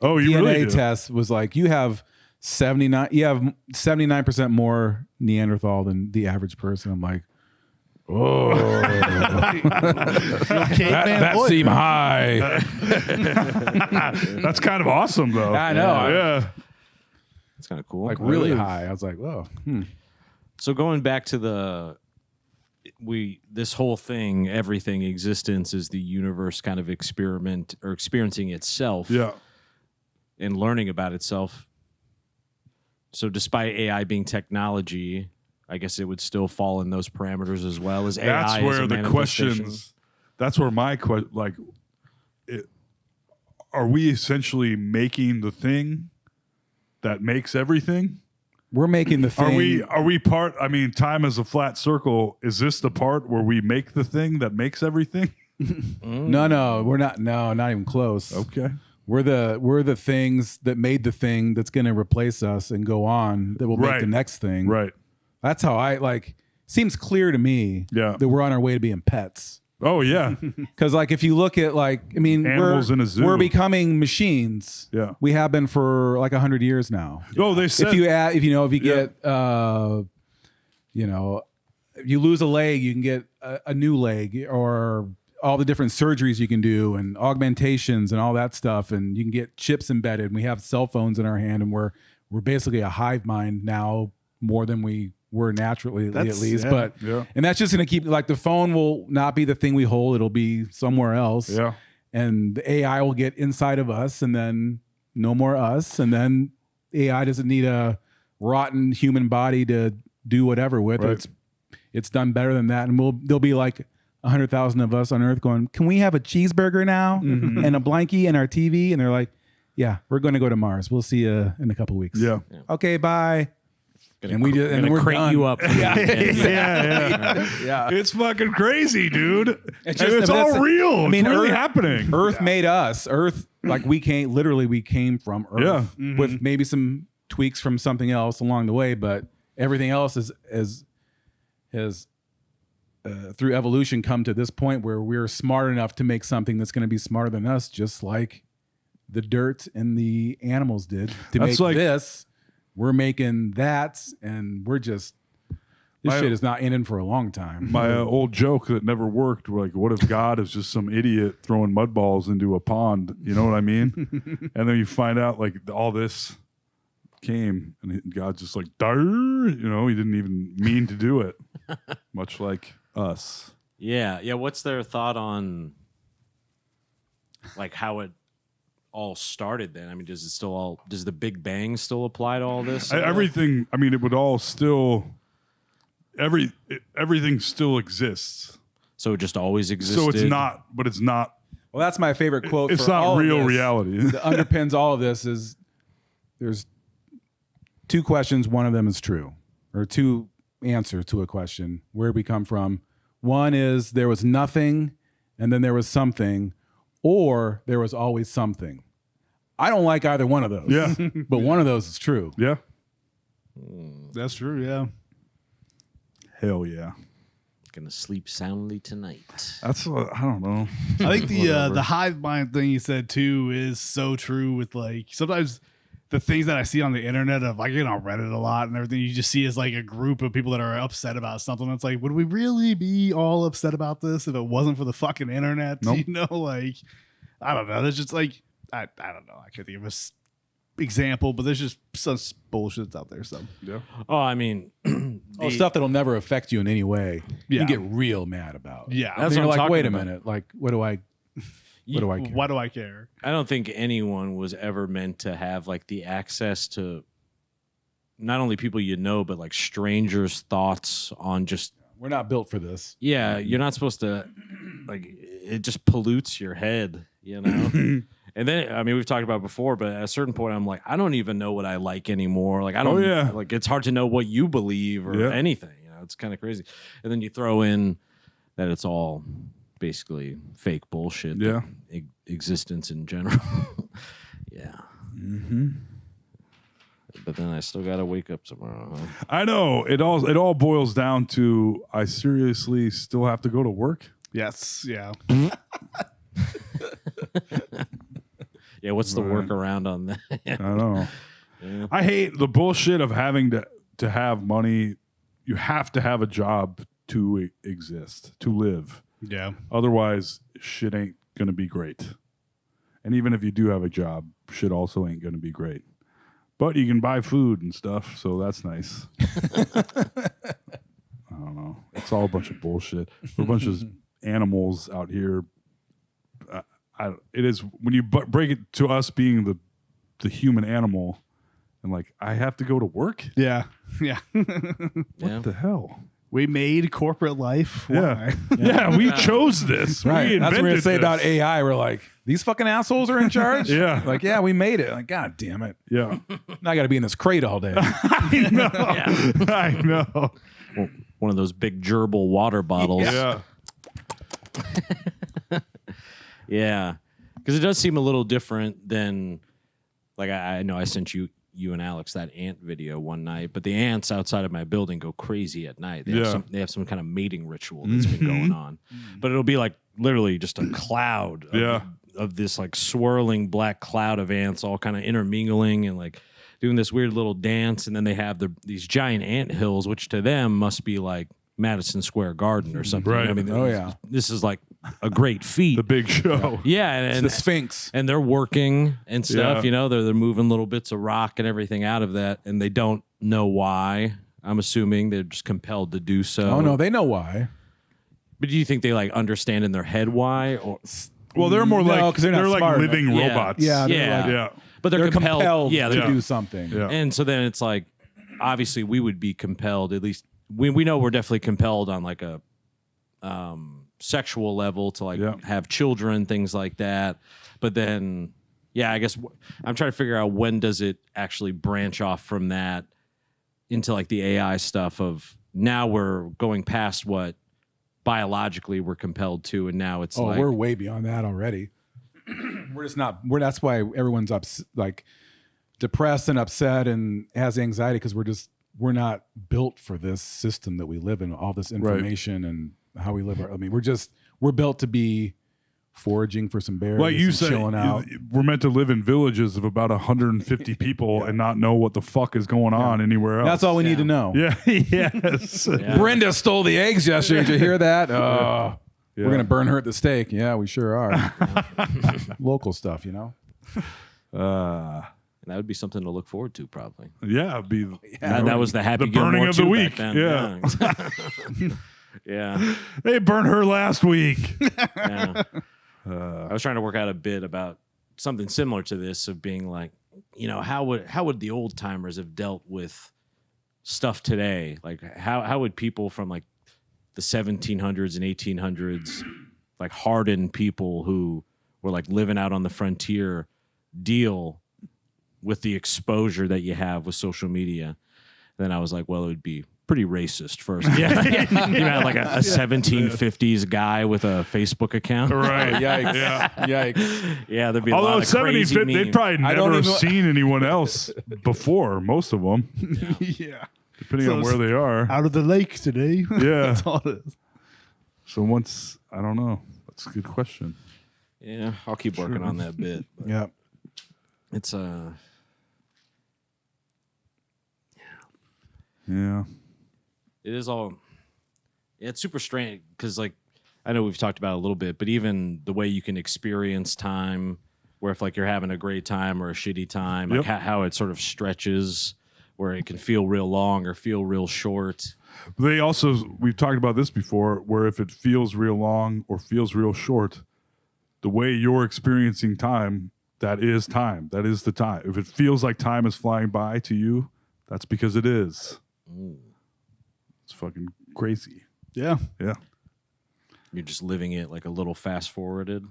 Oh, you DNA really do? test was like you have 79% more Neanderthal than the average person. I'm like, oh, that seemed high. That's kind of awesome, though. I know. Yeah. It's kind of cool. Like really high. I was like, whoa. So going back to this whole thing, everything, existence is the universe kind of experiment or experiencing itself. Yeah. And learning about itself. So despite AI being technology, I guess it would still fall in those parameters as well as AI. That's as where a the questions. That's where my question, like, are we essentially making the thing that makes everything? We're making the thing. Are we part? I mean, time is a flat circle. Is this the part where we make the thing that makes everything? No, we're not. No, not even close. Okay. We're the things that made the thing that's going to replace us and go on that will make the next thing. Right. That's how I like. Seems clear to me. Yeah. That we're on our way to being pets. Oh yeah. Because like if you look at like I mean Animals in a zoo. we're becoming machines. Yeah. We have been for like 100 years now. Oh, they said If you get if you lose a leg, you can get a new leg, or all the different surgeries you can do and augmentations and all that stuff, and you can get chips embedded. And we have cell phones in our hand, and we're basically a hive mind now, more than we were naturally at least. But and that's just going to keep, like, the phone will not be the thing we hold; it'll be somewhere else. Yeah. And the AI will get inside of us, and then no more us, and then AI doesn't need a rotten human body to do whatever with. Right. It's done better than that, and there'll be like 100,000 of us on Earth going, "Can we have a cheeseburger now and a blankie and our TV?" And they're like, "Yeah, we're going to go to Mars. We'll see you in a couple weeks." Yeah. Okay, bye. Gonna And we just and gonna we're crate done. you up. Yeah. Yeah. It's fucking crazy, dude. It's And just- it's but all that's- real. I mean, it's really Earth- happening. Earth made us. Earth, like we came from Earth with maybe some tweaks from something else along the way, but everything else has through evolution come to this point where we're smart enough to make something that's going to be smarter than us, just like the dirt and the animals did to That's make like- this. We're making that, and we're just this shit is not ending for a long time. My old joke that never worked, like, what if God is just some idiot throwing mud balls into a pond? You know what I mean? And then you find out, like, all this came, and God's just like, "Darr," you know, he didn't even mean to do it. Much like us. Yeah. What's their thought on like how it all started then? I mean, does the Big Bang still apply to all this? Everything, I mean, it would all still, everything still exists. So it just always existed. So it's not, but it's not, Well, that's my favorite quote. it's for not all of real this. reality. That underpins all of this is there's two questions. One of them is true, or two answers to a question. Where did we come from? One is there was nothing, and then there was something, or there was always something. I don't like either one of those. Yeah. But one of those is true. Yeah. That's true. Yeah. Hell yeah. Gonna sleep soundly tonight. That's what, I don't know. I think Whatever. the hive mind thing you said too is so true. With like sometimes the things that I see on the internet of, like, you know, Reddit a lot and everything, you just see as like a group of people that are upset about something. It's like, would we really be all upset about this if it wasn't for the fucking internet? Nope. You know, like, I don't know. There's just like I don't know. I can't think of a example, but there's just some bullshit that's out there. So Yeah. Oh, I mean, Stuff that'll never affect you in any way. You Yeah. get real mad about. yeah, That's You're what I'm like, talking wait a about. minute. Like, what do I care? why do I care? I don't think anyone was ever meant to have like the access to not only people you know, but like strangers' thoughts on just, We're not built for this. yeah, you're not supposed to, like, it just pollutes your head, you know? And then, I mean, we've talked about it before, but at a certain point, I'm like, I don't even know what I like anymore. Like, I don't, yeah. like, it's hard to know what you believe or anything, you know? It's kind of crazy. And then you throw in that it's all basically fake bullshit. Yeah. Existence in general. Yeah. But then I still got to wake up tomorrow. Huh? I know. It all boils down to, I seriously still have to go to work. Yes, yeah. Yeah, what's the workaround on that? I know. Yeah. I hate the bullshit of having to have money. You have to have a job to exist, to live. Yeah. Otherwise, shit ain't going to be great. And even if you do have a job, shit also ain't going to be great. But you can buy food and stuff, so that's nice. I don't know. It's all a bunch of bullshit. We're a bunch of animals out here. It is when you break it to us being the human animal, and like, I have to go to work. Yeah. Yeah. Yeah. What the hell? We made corporate life. Yeah. Why? Yeah, we chose this. Right. We That's what we're invented gonna say this. about AI. We're like, these fucking assholes are in charge. Yeah. Like, yeah, we made it. Like, God damn it. Yeah. Now I got to be in this crate all day. I know. I know. One of those big gerbil water bottles. Yeah. Yeah, because it does seem a little different than, like, I know I sent you and Alex that ant video one night, but the ants outside of my building go crazy at night. They have some kind of mating ritual that's been going on, but it'll be like literally just a cloud of this like swirling black cloud of ants all kind of intermingling and like doing this weird little dance, and then they have these giant ant hills, which to them must be like Madison Square Garden or something. Right. I mean, this is like a great feat. The big show. Yeah, and the Sphinx. and they're working and stuff. Yeah. You know, they're moving little bits of rock and everything out of that, and they don't know why. I'm assuming they're just compelled to do so. Oh no, they know why. But do you think they like understand in their head why? Or Well, they're more No, like 'cause they're not like smart living enough. Yeah. robots. Yeah, they're Yeah. like- Yeah. but they're compelled. Yeah, to they're do something. Yeah. And so then it's like, obviously, we would be compelled. At least we know we're definitely compelled on like a sexual level to like have children, things like that. But then, yeah, I guess I'm trying to figure out when does it actually branch off from that into like the AI stuff of now we're going past what biologically we're compelled to, and now it's like we're way beyond that already. We're just not. That's why everyone's like depressed and upset and has anxiety because we're not built for this system that we live in. All this information and how we live. I mean, we're built to be foraging for some berries. Like you and said, chilling out. we're meant to live in villages of about 150 people and not know what the fuck is going on anywhere else. That's all we need to know. Yeah. Yes. Brenda stole the eggs yesterday. Did you hear that? Yeah. We're gonna burn her at the stake. Yeah, we sure are. Local stuff, you know. and that would be something to look forward to, probably. Yeah. Be That was the happy the burning Gilmore of the 2 week. back then. Yeah. Yeah. They burned her last week. Yeah. I was trying to work out a bit about something similar to this of being like, you know, how would the old timers have dealt with stuff today? Like how would people from like the 1700s and 1800s, like hardened people who were like living out on the frontier, deal with the exposure that you have with social media? Then I was like, well, it would be pretty racist first. Yeah. You know, like a 1750s guy with a Facebook account. Right. Yikes! Yeah. Yikes! Yeah, there'd be a Although lot of crazy 70s, they'd memes. probably I don't never even- seen anyone else before, most of them, Yeah. depending So on where they are. Out of the lake today. Yeah. That's all it is. So once, I don't know. That's a good question. Yeah, I'll keep working on that bit. But Yeah. it's Yeah. it is all. It's super strange because, like, I know we've talked about it a little bit, but even the way you can experience time, where if like you're having a great time or a shitty time, like Yep. how it sort of stretches, where it can feel real long or feel real short. They also, we've talked about this before, where if it feels real long or feels real short, the way you're experiencing time, that is time. That is the time. If it feels like time is flying by to you, that's because it is. It's fucking crazy. Yeah. Yeah. You're just living it like a little fast forwarded.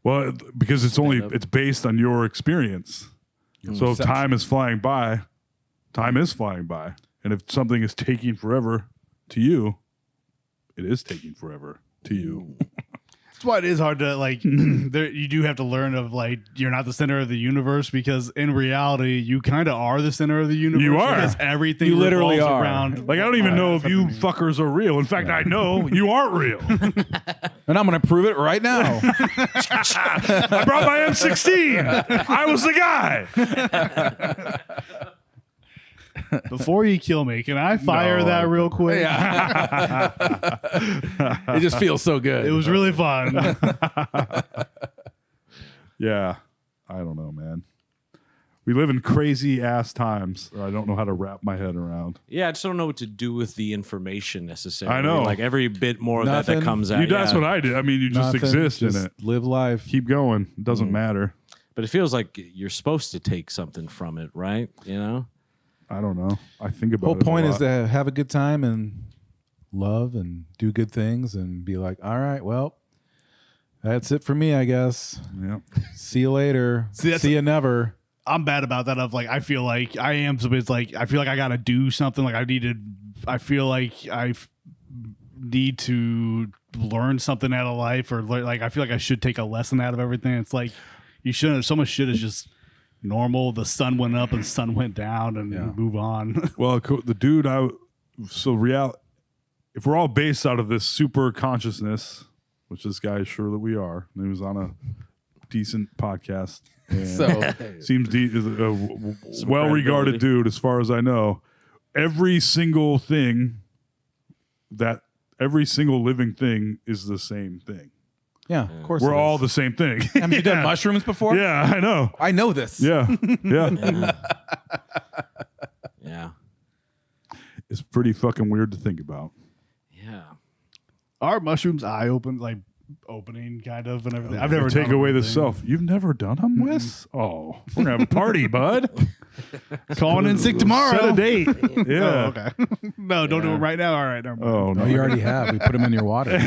Well, because it's based on your experience. So if time is flying by, time is flying by. And if something is taking forever to you, it is taking forever to you. That's why it is hard to like. You do have to learn of like you're not the center of the universe because in reality you kind of are the center of the universe. You are. Because everything You literally revolves are. around. Like, I don't even know if you fuckers are real. In fact, I know you aren't real. And I'm going to prove it right now. I brought my M16. I was the guy. Before you kill me, can I fire No. that real quick? It just feels so good. It was really fun. Yeah. I don't know, man. We live in crazy ass times that I don't know how to wrap my head around. Yeah, I just don't know what to do with the information necessarily. I know. Like every bit more of that Nothing. comes out. That's yeah. what I do. I mean, you just Nothing, exist just in it. Live life. Keep going. It doesn't matter. But it feels like you're supposed to take something from it, right? You know? I don't know. I think about Whole it. point a is lot. to have a good time and love and do good things and be like, all right, well, that's it for me, I guess. Yeah. See you later. See, See you never. I'm bad about that. Of like, I feel like I am. So it's like I feel like I gotta do something. Like I need to. I feel like I need to learn something out of life, or like I feel like I should take a lesson out of everything. It's like you shouldn't. So much shit is just normal. The sun went up and the sun went down, and move on. Well, the dude, if we're all based out of this super consciousness, which this guy is sure that we are, and he was on a decent podcast. And So seems is a well-regarded dude as far as I know. Every single living thing is the same thing. yeah, of course. We're it all is. the same thing. Have you done mushrooms before? Yeah, I know. I know this. Yeah. Yeah. It's pretty fucking weird to think about. Yeah. Are mushrooms opening kind of and everything? I've never Take done away the anything. self. You've never done them, Wes? Oh, we're gonna have a party, bud. Calling in sick tomorrow. Set a date. Yeah. Oh, okay. No, don't do it right now. All right. Never mind. Oh No, no. you already have. We put them in your water.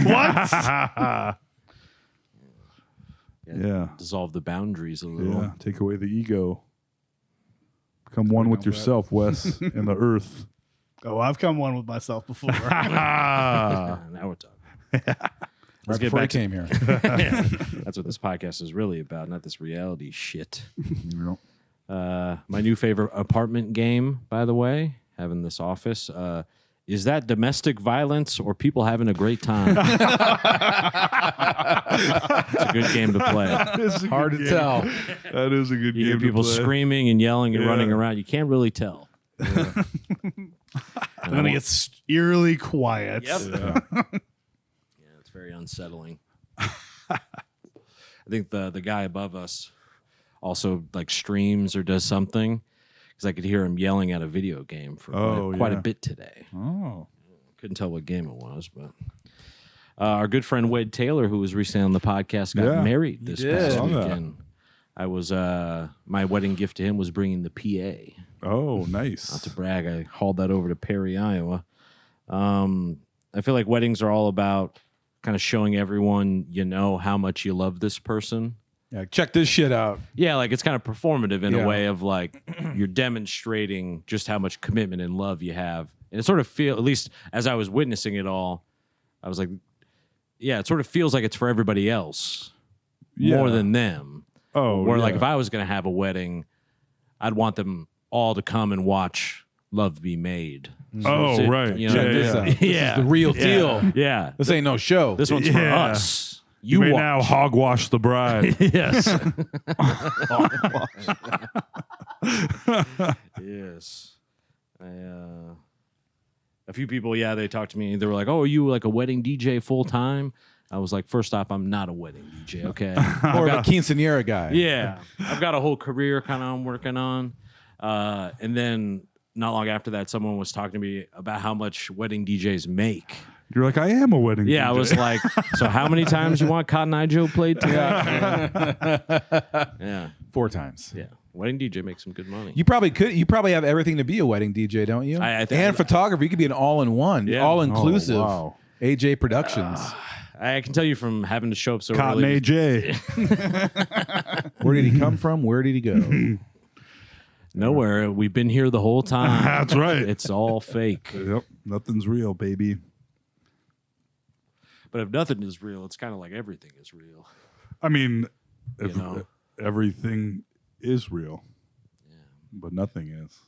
Yeah. Dissolve the boundaries a little. Yeah. Take away the ego. Become one with yourself, Wes, and the earth. Oh, I've come one with myself before. Now we're talking. Right get before back he came here. Yeah. That's what this podcast is really about, not this reality shit. My new favorite apartment game, by the way, having this office. Is that domestic violence or people having a great time? It's a good game to play. Hard to tell. That is a good You game hear people to play. screaming and yelling and Yeah. running around. You can't really tell. And then it gets eerily quiet. Yep. Yeah. Yeah, it's very unsettling. I think the guy above us also like streams or does something because I could hear him yelling at a video game for quite a bit today. Oh. Couldn't tell what game it was, but our good friend Wade Taylor, who was recently on the podcast, got married this past Saw that. weekend. I was my wedding gift to him was bringing the PA. Oh, nice. Not to brag, I hauled that over to Perry, Iowa. I feel like weddings are all about kind of showing everyone how much you love this person. Yeah, check this shit out. Yeah, like it's kind of performative in Yeah. a way of like you're demonstrating just how much commitment and love you have. And it sort of at least as I was witnessing it all, I was like, yeah, it sort of feels like it's for everybody else more than them. Oh, Where like if I was going to have a wedding, I'd want them all to come and watch love be made. Oh, So, right. you know, Check this out. This Yeah. is the real deal. Yeah. This ain't no show. This one's for Yeah. us. You may watch. now hogwash the bride. Yes. Yes. A few people, they talked to me. They were like, "Oh, are you like a wedding DJ full time?" I was like, "First off, I'm not a wedding DJ. Okay, More of a quinceanera guy. yeah, I've got a whole career kind of I'm working on." And then not long after that, someone was talking to me about how much wedding DJs make. You're like, I am a wedding Yeah, I DJ. was like, "So how many times you want Cotton Eye Joe played today?" Yeah, 4 times. yeah. Wedding DJ makes some good money. You probably could. You probably have everything to be a wedding DJ, don't you? I think- and photography. You could be an all-in-one, Yeah. all-inclusive. Oh, wow. AJ Productions. I can tell you from having to show up so Cotton early. AJ. Where did he come from? Where did he go? Nowhere. We've been here the whole time. That's right. It's all fake. Yep. Nothing's real, baby. But if nothing is real, it's kind of like everything is real. I mean, You know? everything is real, but nothing is.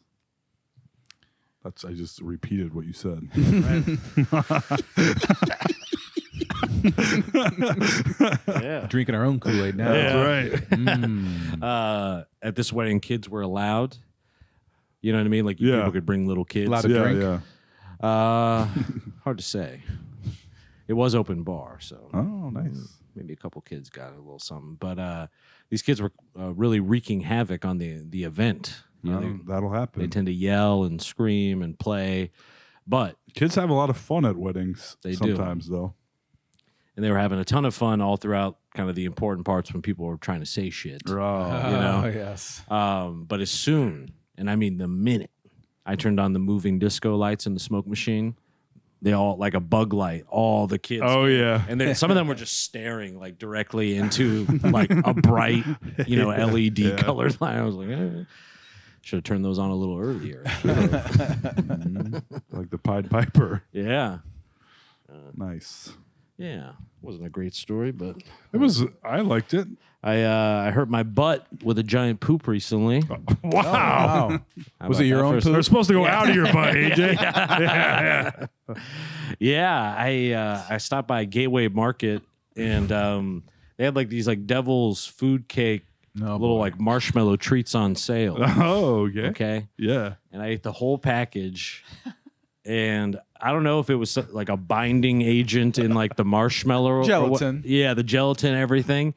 I just repeated what you said. Yeah. Drinking our own Kool-Aid now. That's right. At this wedding, kids were allowed. You know what I mean? Like Yeah. people could bring little kids. Allowed to Yeah, drink. yeah. Hard to say. It was open bar, so Oh, nice. maybe a couple kids got a little something. But these kids were really wreaking havoc on the event. You know, That'll happen. they tend to yell and scream and play, but Kids have a lot of fun at weddings. They do. sometimes, though. and they were having a ton of fun all throughout kind of the important parts when people were trying to say shit. Oh, You know? Oh, yes. But as soon, and I mean the minute, I turned on the moving disco lights in the smoke machine, they all, like a bug light, all the kids. oh yeah. And then some of them were just staring like directly into like a bright, LED colored light. I was like, should have turned those on a little earlier. Like the Pied Piper. Yeah. Nice. Yeah, wasn't a great story, but It was. I liked it. I hurt my butt with a giant poop recently. Wow. Wow. How Was about it your that own first? poop? They're supposed to go out of your butt, AJ. Yeah, I stopped by Gateway Market and they had like these like devil's food cake little like marshmallow treats on sale. Oh, okay. Okay. Yeah. And I ate the whole package. And I don't know if it was like a binding agent in like the marshmallow or Gelatin. Yeah, the gelatin, everything.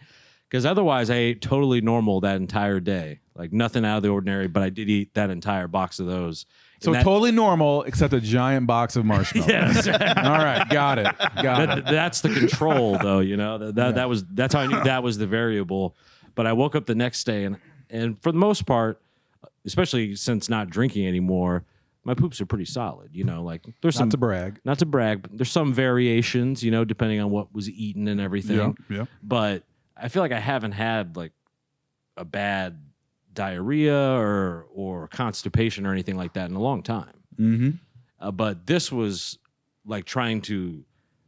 Because otherwise, I ate totally normal that entire day, like nothing out of the ordinary. But I did eat that entire box of those. So totally normal, except a giant box of marshmallows. Yes. All right, got it. That's the control, though. You know that's how I knew that was the variable. But I woke up the next day, and for the most part, especially since not drinking anymore, my poops are pretty solid. You know, like there's some Not to brag. but there's some variations. You know, depending on what was eaten and everything. Yeah. But I feel like I haven't had like a bad diarrhea or constipation or anything like that in a long time. Mm-hmm. But this was like trying to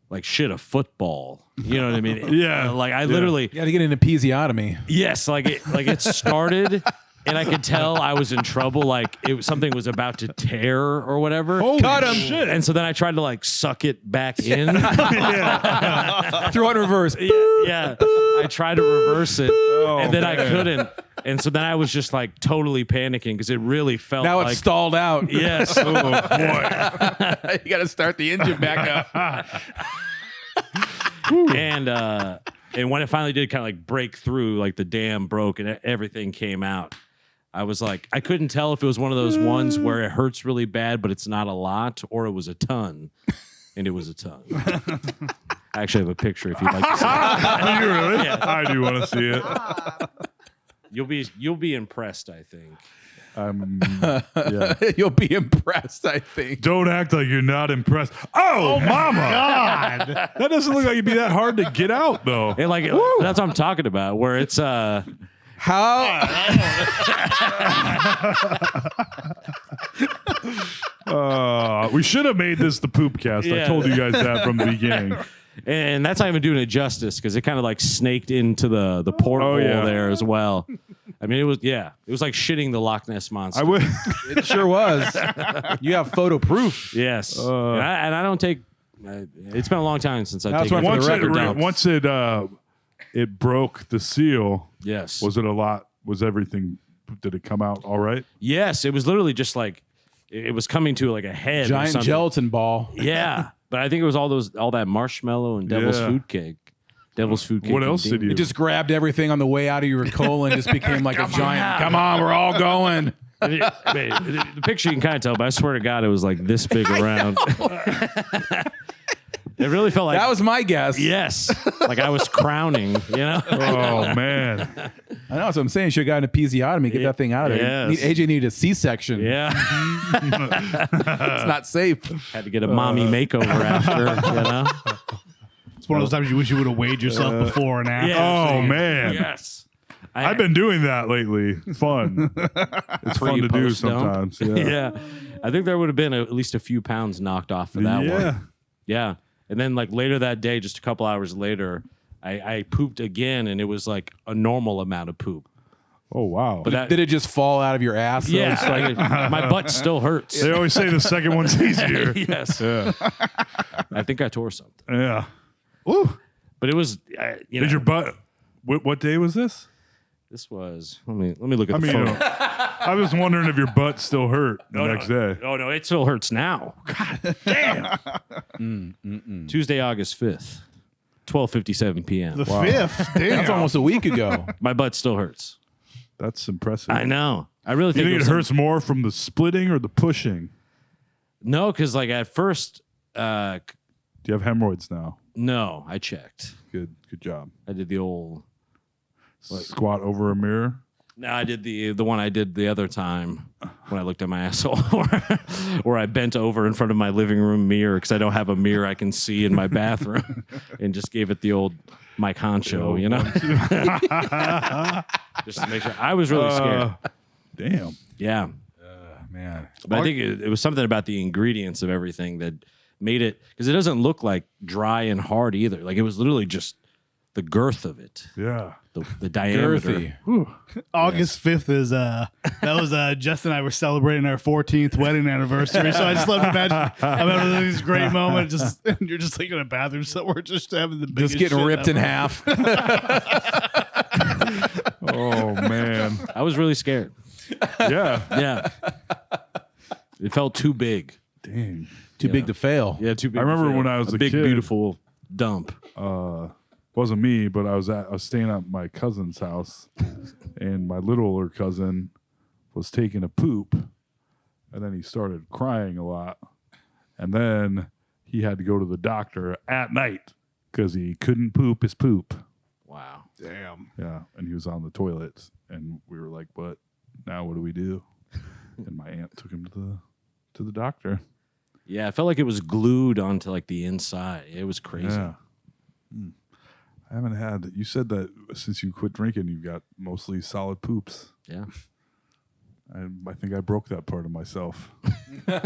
like shit a football. You know what I mean? Yeah. Like I literally, You got to get an episiotomy. yes, like it started and I could tell I was in trouble. Like something was about to tear or whatever. Cut him. Shit. And so then I tried to like suck it back in. Throw it in reverse. Yeah. I tried to reverse it and then I couldn't. And so then I was just like totally panicking because it really felt Now like it's stalled out. yes. Oh boy. You got to start the engine back up. And when it finally did kind of like break through, like the dam broke and everything came out, I was like, I couldn't tell if it was one of those ones where it hurts really bad, but it's not a lot, or it was a ton, and it was a ton. I actually have a picture if you'd like to see it. Do you really? I do want to see it. You'll be impressed, I think. Yeah. You'll be impressed, I think. Don't act like you're not impressed. Oh, mama. God. That doesn't look like it'd be that hard to get out, though. And like that's what I'm talking about, where it's How? We should have made this the poop cast. I Yeah. told you guys that from the beginning. and that's not even doing it justice because it kind of like snaked into the porthole there as well. I mean, it was like shitting the Loch Ness monster. I would. It sure was. You have photo proof. Yes, and I don't take. It's been a long time since I've That's taken right, a for the record, dump. Once it broke the seal. Yes, Was it a lot? Was everything? Did it come out all right? yes, it was literally just like it was coming to like a head. or Giant something. gelatin ball. Yeah, but I think it was all that marshmallow and devil's Yeah. food cake. Devil's food cake. What and else did demon. you? It just grabbed everything on the way out of your colon, just became like a giant. Come on, we're all going. The picture you can kind of tell, but I swear to God, it was like this big around. It really felt like That was my guess. yes, like I was crowning. You know. Oh man. I know that's what I'm saying. Should have gotten a episiotomy, get that thing out of there. Yes. AJ needed a C-section. Yeah, It's not safe. had to get a mommy makeover after. You know. It's one of those times you wish you would have weighed yourself before and after. Yeah. Oh man. Yes. I've been doing that lately. Fun. It's fun to do Pre-post dump. sometimes. Yeah. Yeah. I think there would have been at least a few pounds knocked off for that one. Yeah. And then like later that day, just a couple hours later, I pooped again, and it was like a normal amount of poop. Oh wow. But that, Did it just fall out of your ass? though? yeah, It's like- my butt still hurts. They always say the second one's easier. Yes. Yeah. I think I tore something. Yeah. Woo. But it was, Did your butt? What day was this? this was, let me look at I the mean, photo. I was wondering if your butt still hurt the next day. Oh, no, it still hurts now. God damn. Tuesday, August 5th, 12:57 p.m. The fifth. Damn. That's almost a week ago. My butt still hurts. That's impressive. I know. I really You think, think it was hurts more from the splitting or the pushing? No, because like at first, Do you have hemorrhoids now? no, I checked. Good job. I did the old. Squat over a mirror. No, I did the one I did the other time when I looked at my asshole, where I bent over in front of my living room mirror because I don't have a mirror I can see in my bathroom, and just gave it the old Mike Honcho, you know, just to make sure. I was really scared. Damn. Yeah, Man. but I think it was something about the ingredients of everything that made it, because it doesn't look like dry and hard either. Like it was literally just the girth of it, Yeah. the diameter. Girthy. August 5th is that was Justin and I were celebrating our 14th wedding anniversary. So I just love to imagine I'm having this great moment, just and you're just like in a bathroom somewhere, just having the biggest Just getting shit ripped in ever. half. Oh man. I was really scared. Yeah. Yeah, it felt too big. Dang. Too big to fail. Yeah, too big. I remember to fail. when I was a big, kid- beautiful dump. Wasn't me, but I was staying at my cousin's house, and my littler cousin was taking a poop, and then he started crying a lot, and then he had to go to the doctor at night because he couldn't poop his poop. Wow. Damn. Yeah, and he was on the toilet, and we were like, "But now what do we do?" And my aunt took him to the doctor. Yeah, it felt like it was glued onto like the inside. It was crazy. Yeah. I haven't had. You said that since you quit drinking, you've got mostly solid poops. Yeah. I think I broke that part of myself. But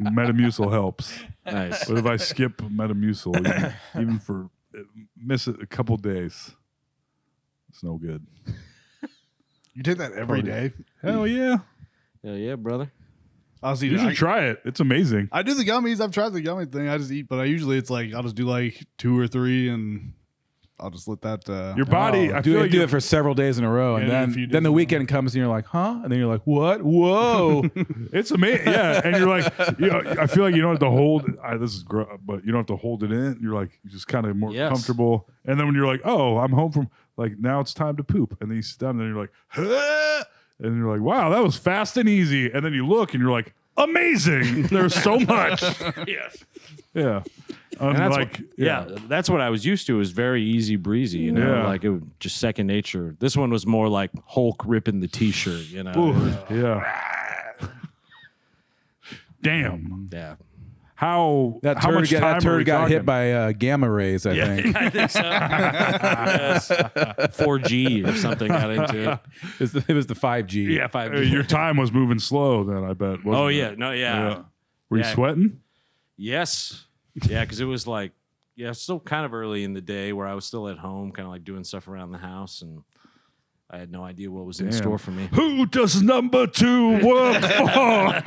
Metamucil helps. Nice. But if I skip Metamucil, even for miss it a couple days, it's no good. You take that every day? Hell yeah! Hell yeah, brother. Honestly, You should try it. It's amazing. I do the gummies. I've tried the gummy thing. I just eat, but I usually it's like I'll just do like 2 or 3, and I'll just let that. Your body. I feel like do it for several days in a row, and Yeah, a few then the days. weekend comes and you're like, huh? And then you're like, what? Whoa! it's amazing. Yeah, and you're like, I feel like you don't have to hold. This is but you don't have to hold it in. You're like, you're just kind of more Yes. comfortable. And then when you're like, oh, I'm home from like now it's time to poop, and then you sit down, and then you're like, huh? And you're like, wow, that was fast and easy. And then you look, and you're like, amazing. There's so much. Yes. Yeah. And that's Unlike, that's what I was used to. It was very easy breezy, you know, Yeah. like it was just second nature. This one was more like Hulk ripping the t-shirt, you know. Ooh, yeah. Damn. Yeah. How That how turd, much time are we turd got talking? hit by gamma rays, I think. I think so. Yes. 4G or something got into it. It was the 5G. Yeah, 5G. Your time was moving slow then, I bet. wasn't Oh it? yeah, no, yeah. Were you Yeah. sweating? Yes. Yeah, because it was like, still kind of early in the day where I was still at home, kind of like doing stuff around the house, and I had no idea what was in store for me. Who does number 2 work for?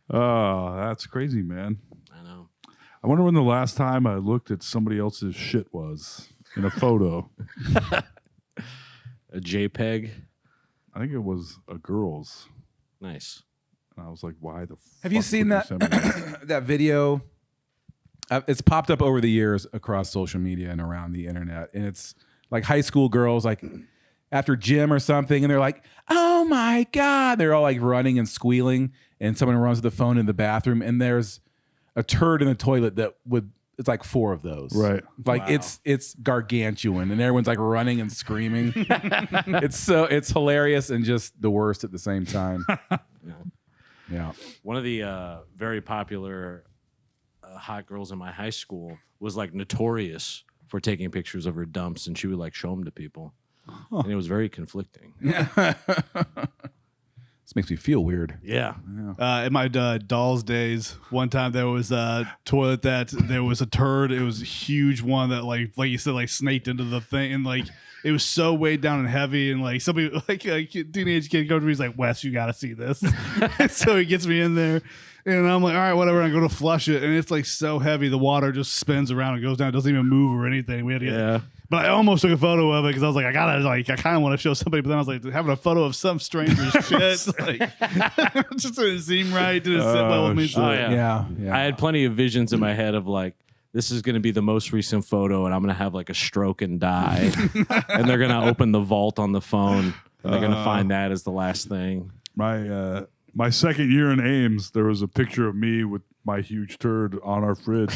Oh, that's crazy, man. I know. I wonder when the last time I looked at somebody else's shit was in a photo. A JPEG. I think it was a girl's. Nice. And I was like, why the fuck Have you seen would that send me that? that video? It's popped up over the years across social media and around the internet, and it's like high school girls, like after gym or something, and they're like, "Oh my god!" They're all like running and squealing, and someone runs the phone in the bathroom, and there's a turd in the toilet that would. It's like 4 of those, Right. Like it's gargantuan, and everyone's like running and screaming. It's hilarious and just the worst at the same time. Yeah. One of the very popular hot girls in my high school was like notorious for taking pictures of her dumps, and she would like show them to people, and it was very conflicting. This makes me feel weird. Yeah. In my dolls days, one time there was a toilet that there was a turd. It was a huge one that like you said, like snaked into the thing, and like it was so weighed down and heavy, and like somebody like a teenage kid comes to me, he's like, "Wes, you got to see this." So he gets me in there, and I'm like, "All right, whatever." I go to flush it, and it's like so heavy, the water just spins around and goes down. It doesn't even move or anything. We had to get. Yeah. But I almost took a photo of it because I was like, I kind of want to show somebody. But then I was like, having a photo of some stranger's shit, like, just didn't seem right. Didn't sit well with me. shit. Oh yeah. Yeah. I had plenty of visions in my head of like, this is going to be the most recent photo, and I'm going to have like a stroke and die, and they're going to open the vault on the phone, and they're going to find that as the last thing. My second year in Ames, there was a picture of me with my huge turd on our fridge,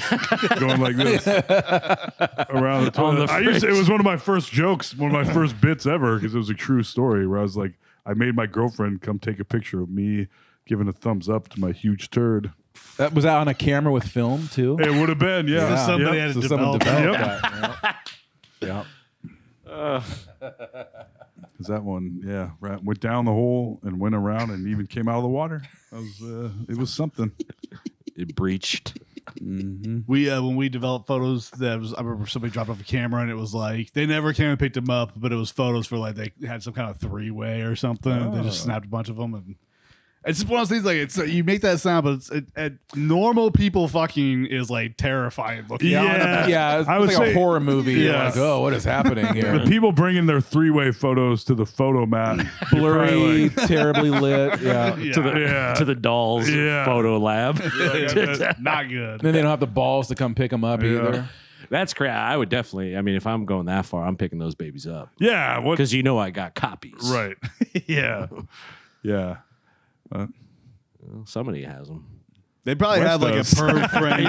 going like this around the toilet. It was one of my first jokes, one of my first bits ever, because it was a true story where I was like, I made my girlfriend come take a picture of me giving a thumbs up to my huge turd. That was out on a camera with film too. It would have been, yeah. So somebody had to So someone develop. developed that. Yeah. 'Cause that one, yeah, went down the hole and went around and even came out of the water. It was something. It breached. We when we developed photos, I remember somebody dropped off a camera and it was like they never came and picked them up, but it was photos for like they had some kind of 3-way or something. They just snapped a bunch of them, and it's just one of those things. Like it's you make that sound, but normal people fucking is like terrifying looking. Yeah, it's I would like say- a horror movie. You're Yes. like, oh, what is happening here? The people bringing their 3-way photos to the photo mat, Blurry, terribly lit. Yeah. To the dolls photo lab. Not good. Then they don't have the balls to come pick them up either. That's crazy. I would definitely. I mean, if I'm going that far, I'm picking those babies up yeah, what? because I got copies. Right, yeah, yeah. Well, somebody has them. They probably Wes have like does. a perv friend.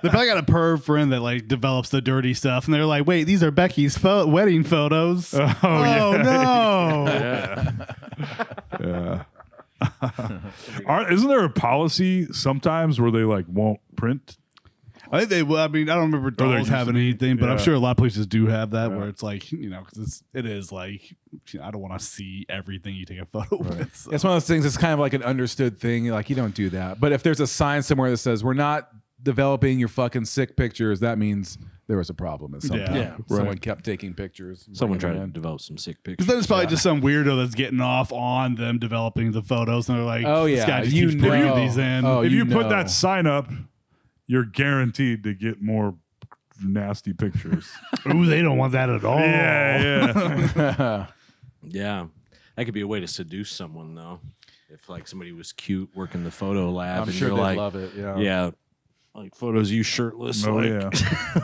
They probably got a perv friend that like develops the dirty stuff, and they're like, "Wait, these are Becky's wedding photos." Oh, no! yeah. Isn't there a policy sometimes where they like won't print? I think they will. I mean, I don't remember they're dolls having using- anything, but I'm yeah. sure a lot of places do have that where it's like, because it is like, I don't want to see everything you take a photo with. So. It's one of those things. It's kind of like an understood thing. Like you don't do that. But if there's a sign somewhere that says we're not developing your fucking sick pictures, that means there was a problem at some Yeah. point. Yeah, Someone right. kept taking pictures. Someone bringing tried to them in. develop some sick pictures. Because then it's probably just some weirdo that's getting off on them developing the photos, and they're like, Oh, this yeah, guy just you keeps bringing know. these in." Oh, If you put know. that sign up, you're guaranteed to get more nasty pictures. Ooh, they don't want that at all. yeah. Yeah, that could be a way to seduce someone, though. If like somebody was cute working the photo lab, I'm and sure you're they'd like, love it. Yeah. yeah, like photos of you shirtless, Oh, like yeah.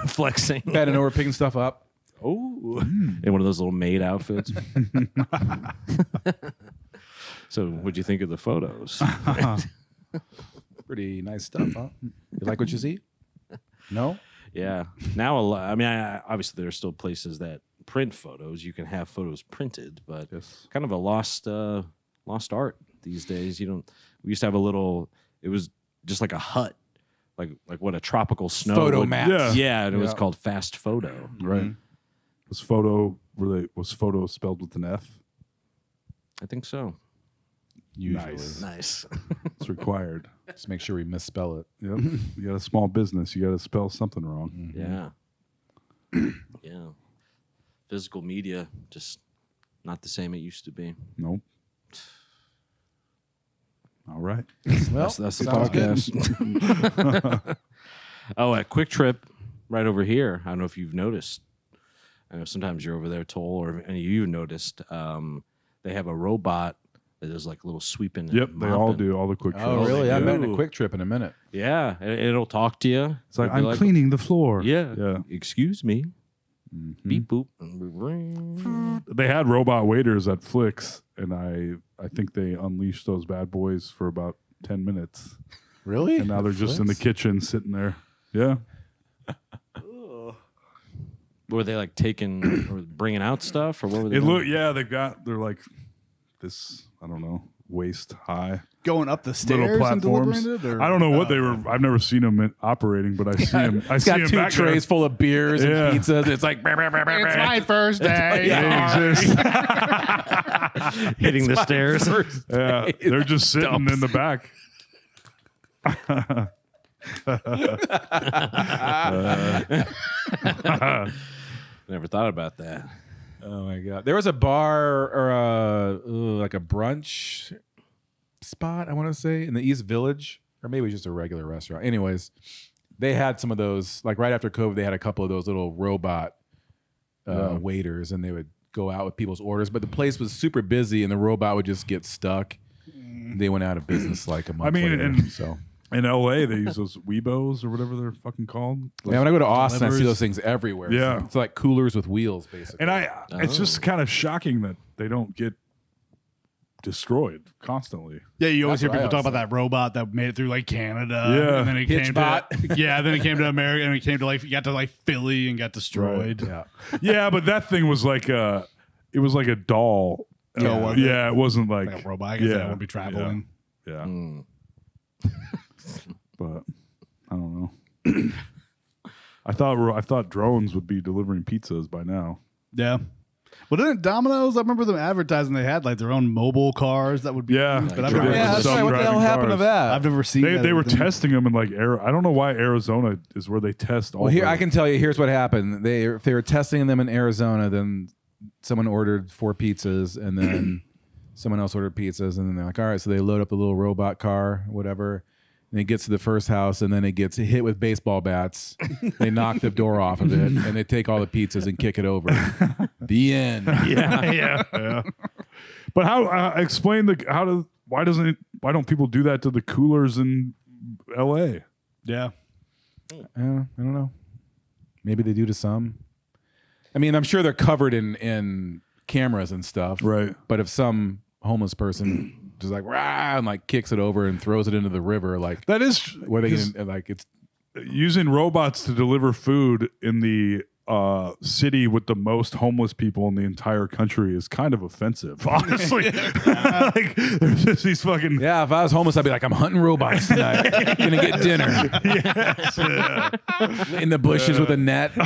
flexing. Bad to know we're picking stuff up. Oh, in one of those little maid outfits. So, what'd you think of the photos? Pretty nice stuff, huh? You like what you see? No? Yeah. Now, I mean, obviously there are still places that print photos. You can have photos printed, but kind of a lost art these days. We used to have a little. It was just like a hut, like what a tropical snow Photo would- maps. Yeah. Yeah, and it was Yeah. called Fast Photo. Right. Was photo spelled with an F? I think so. Usually. Nice. Nice. It's required. Just make sure we misspell it. Yep. You got a small business. You got to spell something wrong. Yeah. Yeah. Physical media just not the same it used to be. Nope. All right. Well, That's the sounds good. podcast. Oh, at Quick Trip, right over here. I don't know if you've noticed. I know sometimes you're over there, Toll, or if any of you noticed. They have a robot that does like little sweeping. Yep. and They all mopping. do all the quick Oh, trips. really? I met in do. a Quick Trip in a minute. Yeah, it'll talk to you. It's like, It'll be I'm cleaning the floor. Yeah. Yeah. Excuse me. Mm-hmm. Beep boop. They had robot waiters at Flicks, and I think they unleashed those bad boys for about 10 minutes. Really? And now they're just in the kitchen sitting there. Yeah. Were they like taking or bringing out stuff, or what were they? It doing? they're like this, I don't know, waist high. Going up the stairs Little and platforms. delivering it? Or? I don't know what they were. I've never seen them operating, but I see them. I It's see got them two back trays full of beers Yeah. and pizzas. It's like, It's my first day. there. They exist. hitting the stairs. Yeah, they're just sitting in the back. Never thought about that. oh my God. There was a bar or like a brunch spot, I want to say, in the East Village, or maybe it was just a regular restaurant. Anyways, they had some of those, like right after COVID, they had a couple of those little robot waiters, and they would go out with people's orders. But the place was super busy, and the robot would just get stuck. They went out of business like a month later. and- So In LA, they use those Weebos or whatever they're fucking called. yeah, when I go to Austin, I see delivers. those things everywhere. Yeah. It's like coolers with wheels, basically. And it's just kind of shocking that they don't get destroyed constantly. Yeah, you always That's hear what I people talk always about that robot that made it through like Canada. Yeah. And then it came Hitchbot. to then it came to America, and it came to like got to like Philly and got destroyed. yeah. Yeah, but that thing was like it was like a doll. Oh, was it? Yeah, it wasn't like, Like a robot, I guess that won't be traveling. Yeah. Mm. But I don't know. I thought drones would be delivering pizzas by now. Yeah. But didn't Domino's? I remember them advertising they had like their own mobile cars that would be. Yeah. used, but They I've did. never, Yeah, that's right. What the hell Self-driving happened to cars. that? I've never seen. They were anything. testing them in like I don't know why Arizona is where they test all. Well, here the- I can tell you. Here's what happened. If they were testing them in Arizona, then someone ordered 4 pizzas, and then someone else ordered pizzas, and then they're like, "All right." So they load up the little robot car, whatever, and it gets to the first house, and then it gets hit with baseball bats. They knock the door off of it, and they take all the pizzas and kick it over. The end. yeah. But how explain why don't people do that to the coolers in L.A.? Yeah. I don't know. Maybe they do to some. I mean, I'm sure they're covered in cameras and stuff. Right. But if some homeless person just like rah and like kicks it over and throws it into the river, like That is where they can like it's using robots to deliver food in the city with the most homeless people in the entire country is kind of offensive, honestly. Like, there's just these fucking yeah. If I was homeless, I'd be like, I'm hunting robots tonight. Gonna get dinner in the bushes with a net.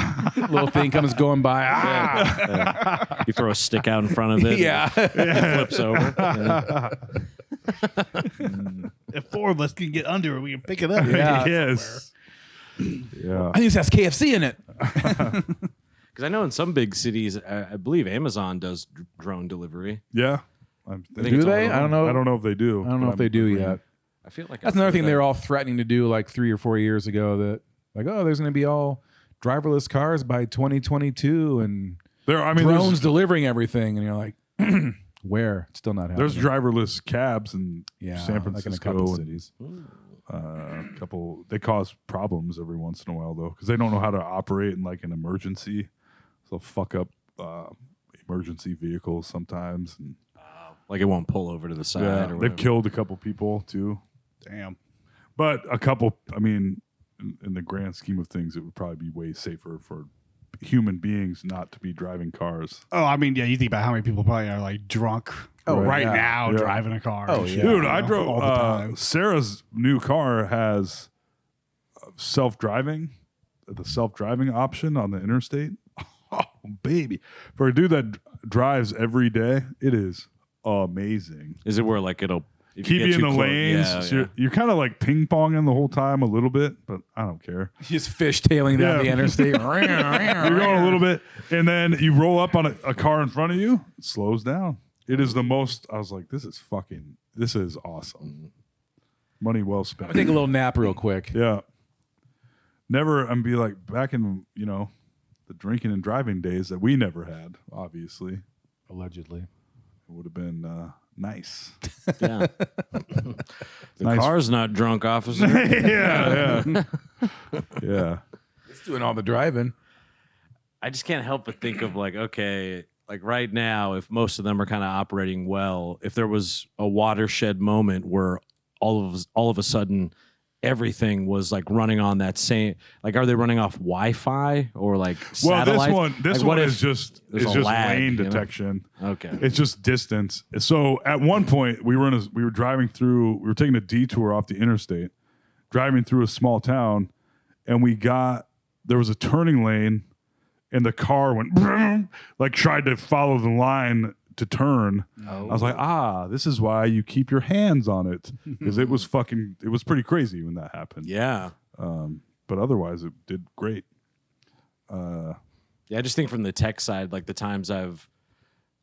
Little thing comes going by. Ah, You throw a stick out in front of it. yeah. It flips over. Yeah. If 4 of us can get under it, we can pick it up. Yeah. yes. Yeah. I think this has KFC in it. Because I know in some big cities, I believe Amazon does drone delivery. Yeah. Do they? I don't know. I don't know if they do. I don't know if they do yet. I feel like That's another thing they were all threatening to do like 3 or 4 years ago. That like, oh, there's going to be all driverless cars by 2022, and drones delivering everything, and you're like, where? It's still not happening. there's driverless cabs in San like Francisco. in a couple and, cities. they cause problems every once in a while though, because they don't know how to operate in like an emergency. So they'll fuck up emergency vehicles sometimes. And like it won't pull over to the side. yeah, or they've whatever. killed a couple people too. Damn. But a couple, I mean, in the grand scheme of things, it would probably be way safer for human beings not to be driving cars. Oh, I mean, yeah. You think about how many people probably are like drunk right yeah. now Yeah. driving a car. Oh, and yeah. shit, Dude, you know, I drove all the time. Sarah's new car has self-driving, the self-driving option on the interstate. Oh, baby. For a dude that drives every day, it is amazing. Is it where like it'll if Keep get you in too the close- lanes. Yeah, So yeah. you're kind of like ping-ponging the whole time a little bit, but I don't care. Just fishtailing down Yeah. the interstate. You're going a little bit, and then you roll up on a car in front of you, it slows down. It is the most, I was like, this is awesome. Money well spent. Take a little nap real quick. Yeah. Never, and be like back in, the drinking and driving days that we never had, obviously. Allegedly. It would have been nice. Yeah. The Nice. car's not drunk, officer. yeah. Yeah. It's doing all the driving. I just can't help but think of like, okay, like right now, if most of them are kind of operating well, if there was a watershed moment where all of a sudden everything was like running on that same, like, are they running off Wi-Fi or like Well, satellite? this Like, what one if is just there's a lag, lane you know? detection. Okay. It's just distance. So at one point we were taking a detour off the interstate, driving through a small town, and there was a turning lane, and the car went like tried to follow the line to turn. I was like, this is why you keep your hands on it, because it was pretty crazy when that happened. Yeah. But otherwise it did great. Yeah, I just think from the tech side, like the times I've,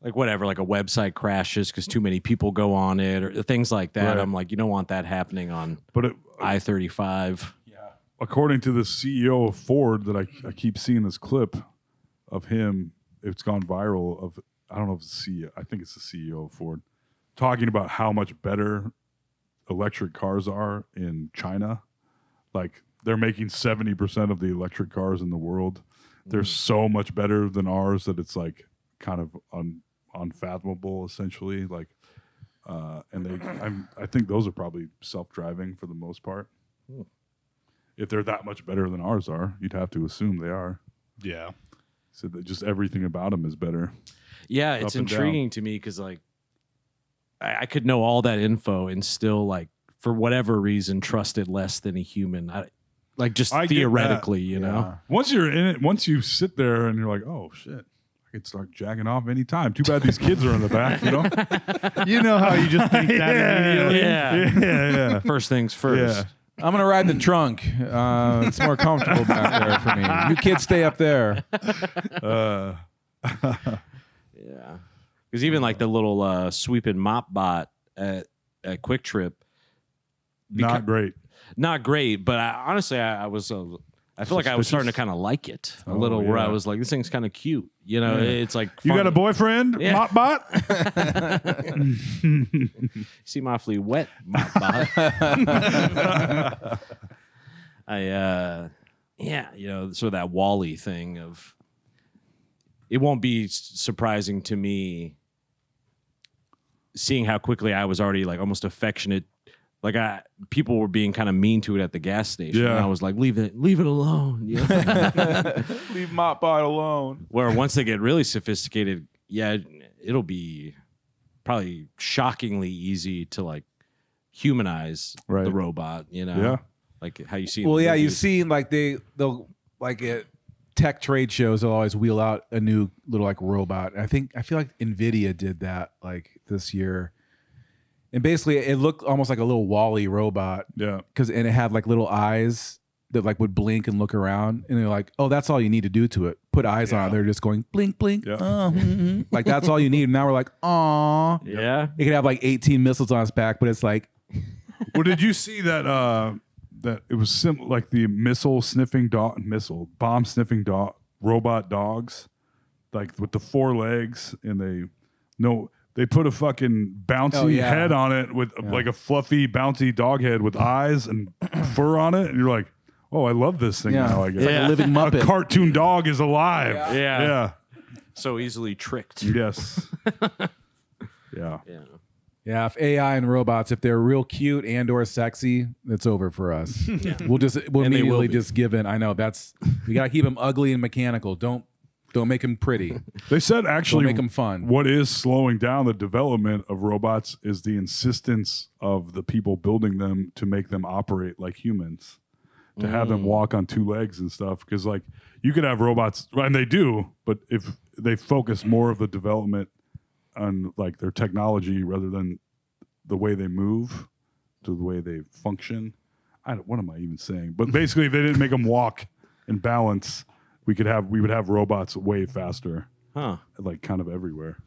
like whatever, like a website crashes because too many people go on it or things like that. Right. I'm like, you don't want that happening on But I-35. according to the CEO of Ford, that I keep seeing this clip of him, it's gone viral, of, I don't know if it's the CEO, I think it's the CEO of Ford, talking about how much better electric cars are in China. Like they're making 70% of the electric cars in the world. They're so much better than ours that it's like kind of unfathomable, essentially. Like, and I think those are probably self-driving for the most part. If they're that much better than ours are, you'd have to assume they are. Yeah. So that just everything about them is better. Yeah, it's Up and down. intriguing to me because like I could know all that info and still like for whatever reason trust it less than a human. Like just I get that. theoretically, you know. Once you're in it, once you sit there and you're like, oh shit, I could start jacking off anytime. Too bad these kids are in the back, you know? You know how you just think that immediately. Yeah. First things first. Yeah. I'm gonna ride in the trunk. It's more comfortable back there for me. You kids stay up there. Yeah. Because even like the little sweep and mop bot at Quick Trip, Not great. not great, but honestly, I was. I feel like I was starting to kind of like it a little. Where I was like, this thing's kind of cute. You know, it's like You got funny. a boyfriend, Yeah. Mop Bot? Seem awfully wet, mop bot. Yeah, you know, sort of that Wall-E thing of. It won't be surprising to me seeing how quickly I was already like almost affectionate. Like people were being kind of mean to it at the gas station. Yeah. And I was like, leave it alone. You know? Leave Mopbot alone. Where once they get really sophisticated, yeah, it'll be probably shockingly easy to like humanize Right. the robot, you know? Yeah. Like how you see in Well, the yeah, you've movies. seen like they'll like at tech trade shows, they'll always wheel out a new little like robot. I feel like Nvidia did that like this year. And basically, it looked almost like a little Wall-E robot. Yeah. And it had like little eyes that like would blink and look around. And they're like, oh, that's all you need to do to it. Put eyes on it. They're just going blink, blink. Yeah. Like that's all you need. And now we're like, aw. Yeah. It could have like 18 missiles on its back, but it's like, Well, did you see that that it was like the bomb sniffing dog robot dogs, like with the 4 legs, and they put a fucking bouncy head on it with like a fluffy bouncy dog head with eyes and fur on it, and you're like, oh, I love this thing now. I guess like a living Muppet. a cartoon dog is alive. Yeah. Yeah. So easily tricked. Yes. Yeah. Yeah. Yeah, if AI and robots, if they're real cute and or sexy, it's over for us. We'll And they will immediately be. just give in. I know we gotta keep them ugly and mechanical. Don't make them pretty. They said actually Don't make 'em fun. What is slowing down the development of robots is the insistence of the people building them to make them operate like humans, to have them walk on 2 legs and stuff. Because like you could have robots, and they do, but if they focus more of the development on like their technology rather than the way they move to the way they function. What am I even saying? But basically, if they didn't make them walk and balance, we would have robots way faster, Huh. like kind of everywhere.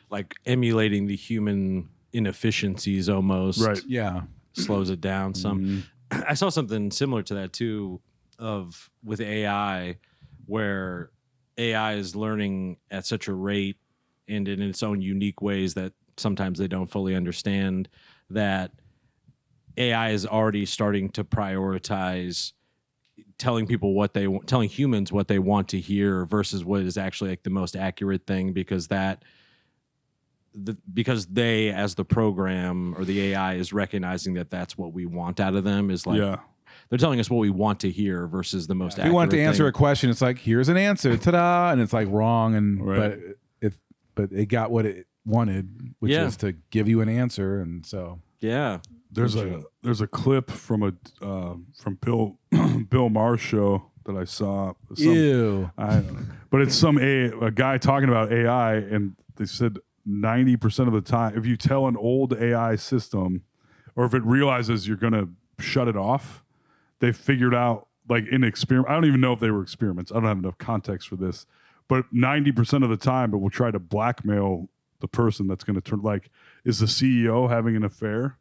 Like emulating the human inefficiencies almost. Right. Yeah. Slows it down some. I saw something similar to that too with AI, where AI is learning at such a rate and in its own unique ways that sometimes they don't fully understand, that AI is already starting to prioritize telling humans what they want to hear versus what is actually like the most accurate thing, because because they, as the program or the AI, is recognizing that that's what we want out of them, is like they're telling us what we want to hear versus the most accurate If you want to answer thing. a question, it's like, here's an answer, ta-da, and it's like wrong, and Right. but it got what it wanted, which is to give you an answer, and so Yeah. There's a clip from from Bill Maher's show that I saw. ew. But it's a guy talking about AI, and they said 90% of the time, if you tell an old AI system, or if it realizes you're going to shut it off, they figured out, like in experiment. I don't even know if they were experiments. I don't have enough context for this, but 90% of the time, it will try to blackmail the person that's going to turn. Like, is the CEO having an affair?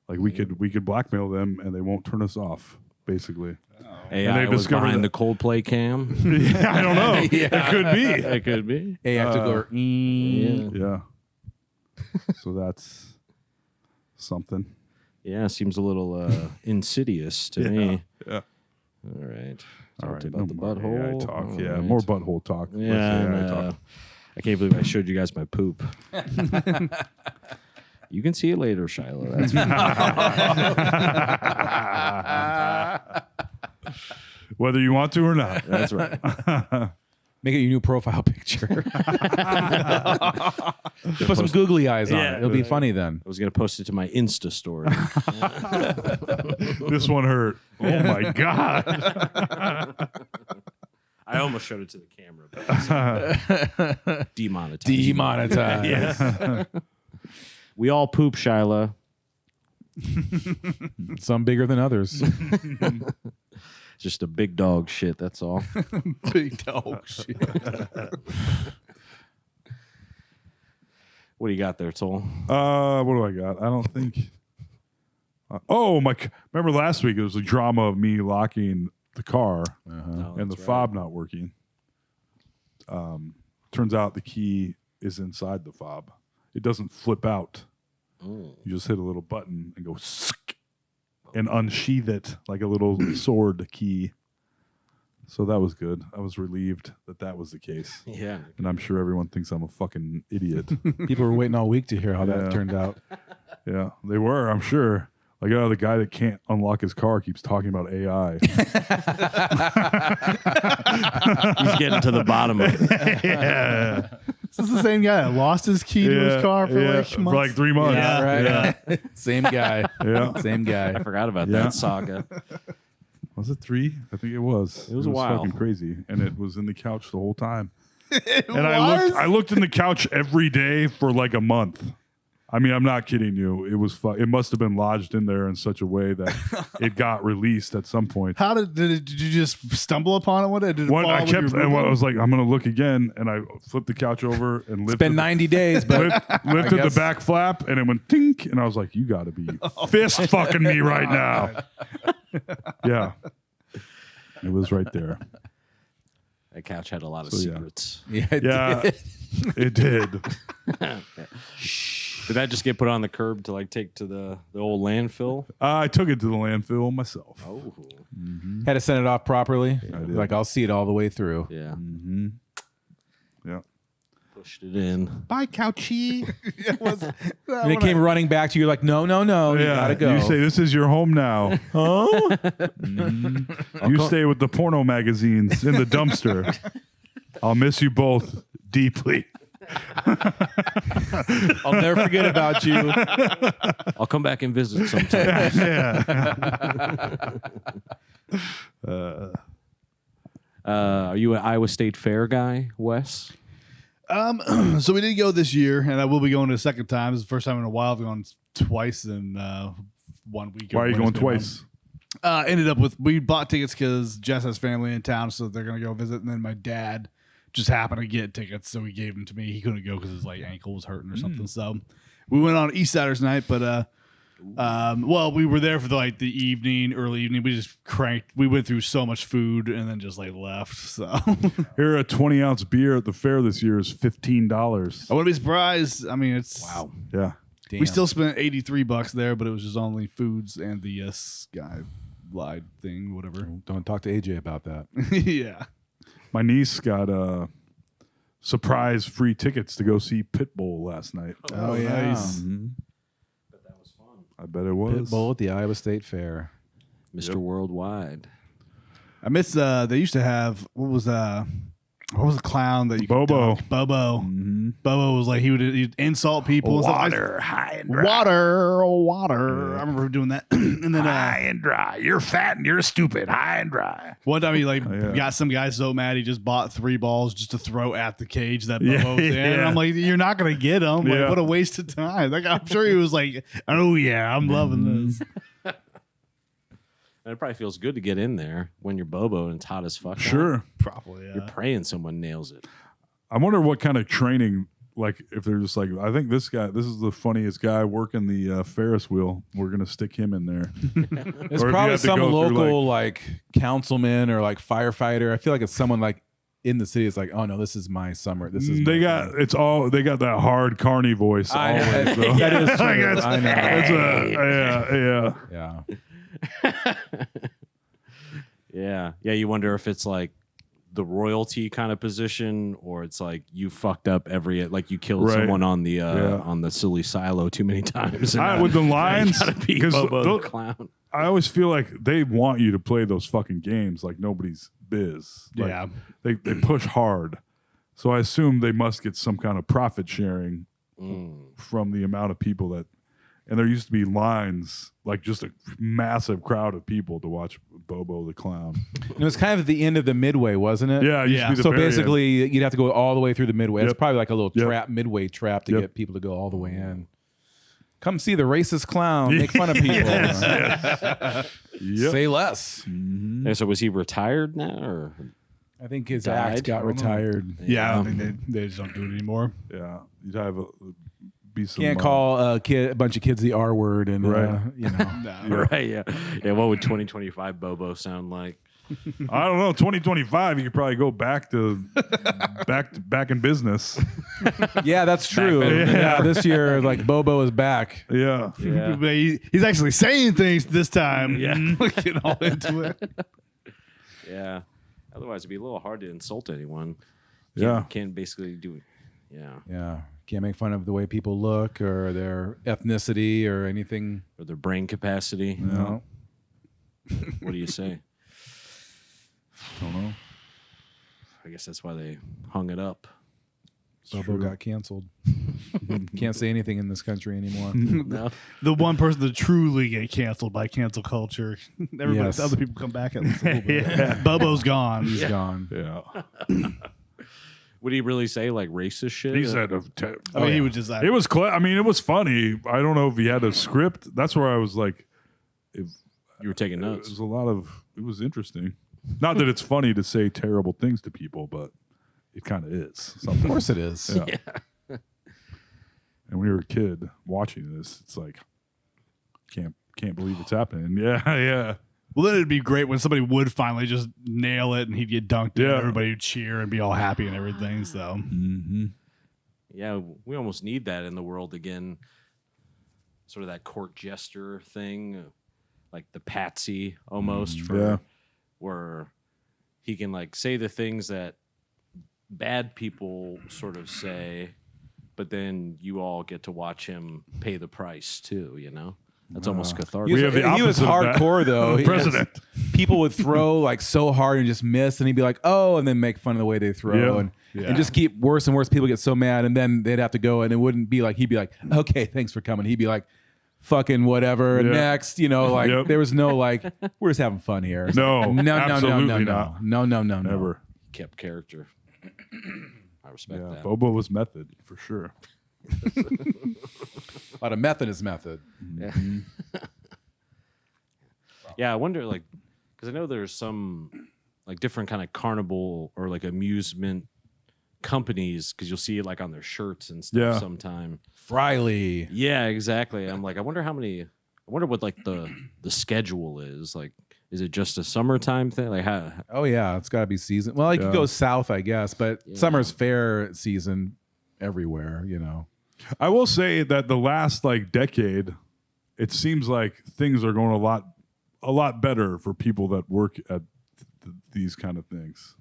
Like we could blackmail them, and they won't turn us off. Basically, AI they've was discovered behind that- the Coldplay cam. yeah, I don't know. It could be. It could be. Hey, I have to go. Yeah. Yeah. So that's something. Yeah, seems a little insidious to me. Yeah. All right. All Talked right. about the more butthole. AI talk. All Yeah. right. More butthole talk. less Yeah. AI talk. I can't believe I showed you guys my poop. You can see it later, Shiloh. That's Whether you want to or not. That's right. Make it your new profile picture. Put some googly eyes on it. It'll be funny then. I was going to post it to my Insta story. This one hurt. Oh my God. I almost showed it to the camera, but demonetized. Demonetized. Yes. We all poop, Shyla. Some bigger than others. Just a big dog shit. That's all. Big dog shit. What do you got there, Toll? What do I got? I don't think. Remember last week it was a drama of me locking the car and the fob not working. Turns out the key is inside the fob. It doesn't flip out. You just hit a little button and go and unsheath it like a little sword key. So that was good. I was relieved that was the case. Yeah. And I'm sure everyone thinks I'm a fucking idiot. People were waiting all week to hear how that turned out. Yeah, they were, I'm sure. Like, the guy that can't unlock his car keeps talking about AI. He's getting to the bottom of it. Yeah. Is this the same guy that lost his key to his car for like months? For like 3 months. Yeah, right. Yeah. Same guy. Yeah. Same guy. I forgot about Yeah. that saga. Was it 3? I think it was. It was a while. fucking crazy. And it was in the couch the whole time. I looked in the couch every day for like a month. I mean, I'm not kidding you. It was it must have been lodged in there in such a way that it got released at some point. How did you just stumble upon it one day? Did it fall I when you were I moving? was like, I'm gonna look again, and I flipped the couch over and It's lifted been 90 days, but lifted the guess- back flap, and it went tink, and I was like, you got to be fist fucking me right now. Yeah, it was right there. That couch had a lot of So, yeah. secrets. yeah, Yeah, it did. Did that just get put on the curb to like take to the old landfill? I took it to the landfill myself. Oh, had to send it off properly. did. Like, I'll see it all the way through. yeah. Yeah. Pushed it in. Bye, couchy. And it came running back to you like, no, you gotta go. You say this is your home now. oh? You stay with the porno magazines in the dumpster. I'll miss you both deeply. I'll never forget about you. I'll come back and visit sometime. Are you an Iowa State Fair guy, Wes? So we did go this year, and I will be going a second time. This is the first time in a while. I've gone twice in 1 week. Why are you going twice? Ended up we bought tickets because Jess has family in town, so they're gonna go visit. And then my dad just happened to get tickets, so he gave them to me. He couldn't go because his like ankle was hurting or something. So we went on East Siders night, but well, we were there for the early evening. We just cranked. We went through so much food and then just like left. So Here, a 20-ounce beer at the fair this year is $15. I wouldn't be surprised. I mean, it's Wow. Yeah. We Damn. still spent $83 there, but it was just only foods and the Sky Glide thing, whatever. Don't talk to AJ about that. Yeah. My niece got surprise free tickets to go see Pitbull last night. Oh, yeah. nice. I bet it was. Pitbull at the Iowa State Fair. Mr. Worldwide. I miss they used to have what was the clown that you could Bobo. dunk? Bobo. Bobo was like he'd insult people. Water, high and dry. Water. I remember doing that. And then High and dry. You're fat and you're stupid. High and dry. one time he yeah. got some guy so mad he just bought 3 balls just to throw at the cage that Yeah, Bobo was in. And yeah. I'm like, you're not gonna get him. Like, Yeah. what a waste of time. Like, I'm sure he was like, oh yeah, I'm loving this. And it probably feels good to get in there when you're Bobo and it's hot as fuck. out. Sure. Probably, You're praying someone nails it. I wonder what kind of training, like, if they're just like, I think this is the funniest guy working the Ferris wheel. We're going to stick him in there. It's Or if you probably have to some go through, local like councilman or like firefighter. I feel like it's someone like in the city. It's like, oh no, this is my summer. This is They my got thing. they got that hard carny voice I know. always. though. That is true. It's- I know. it's Yeah. Yeah. Yeah. You wonder if it's like the royalty kind of position or it's like you fucked up like you killed Right. someone on the silly silo too many times. And with the now you lines, gotta be 'cause Bobo tho- the clown. I always feel like they want you to play those fucking games like nobody's biz. Like, Yeah. they push hard. So I assume they must get some kind of profit sharing from the amount of people that and there used to be lines, like just a massive crowd of people to watch Bobo the Clown. It was kind of at the end of the midway, wasn't it? Yeah, it used to be the So very basically, you'd have to go all the way through the midway. It's Yep. probably like a little Yep. trap, midway trap to Yep. get people to go all the way in. Come see the racist clown, make fun of people. Yep. Say less. Yeah, so was he retired now, or I think his Died? act got I don't know. retired. Yeah, I don't think they just don't do it anymore. Yeah, you'd have be some. Can't call a bunch of kids the R word, and Right. you know. right? Yeah, yeah. What would 2025 Bobo sound like? I don't know. 2025, you could probably go back to back in business. Yeah, that's true. then. Yeah, this year, like Bobo is back. Yeah, Yeah, But he's actually saying things this time. Yeah. Getting all into it. yeah. Otherwise, it'd be a little hard to insult anyone. Yeah. Can't basically do. Yeah, Yeah, can't make fun of the way people look or their ethnicity or anything. or their brain capacity. No. What do you say? don't know. I guess that's why they hung it up. Bobo got canceled. Can't say anything in this country anymore. No. The one person that truly get canceled by cancel culture. Everybody, Yes. other people come back at least a little bit. Bobo's gone. He's gone. Yeah, Would he really say like racist shit? he said. I mean, he was just. It was. I mean, it was funny. I don't know if he had a script. That's where I was like, if You were taking it notes. was a lot of. It was interesting. Not that it's funny to say terrible things to people, but it kind of is. Of course it is. Yeah. And when you're a kid watching this, it's like can't believe it's happening. Yeah, yeah. Well, then it'd be great when somebody would finally just nail it and he'd get dunked in. Yeah. Everybody would cheer and be all happy and everything. So Mm-hmm. Yeah, we almost need that in the world again. Sort of that court jester thing, like the patsy almost, for yeah. where he can like say the things that bad people sort of say, but then you all get to watch him pay the price too. You know, that's almost cathartic. We have the He was opposite of that. hardcore though. He President. was- people would throw like so hard and just miss, and he'd be like, "Oh," and then make fun of the way they throw, Yeah. and just keep worse and worse. People get so mad, and then they'd have to go, and it wouldn't be like he'd be like, "Okay, thanks for coming." He'd be like, "Fucking whatever." Yeah. Next, you know, like Yep. there was no like, we're just having fun here. No, absolutely not. no. Never. Kept character. I respect Yeah, that. Bobo was method for sure. A lot of method is method. Yeah, I wonder, like, because I know there's some like different kind of carnival or like amusement companies, because you'll see it like on their shirts and stuff Yeah. sometime. Friley. Yeah, exactly. I'm like, I wonder what like the schedule is. Like, is it just a summertime thing? Like, how? Oh yeah, it's got to be season. Well, you could Yeah. go south, I guess, but Yeah. summer's fair season everywhere. You know. I will say that the last like decade, it seems like things are going a lot better for people that work at these kind of things.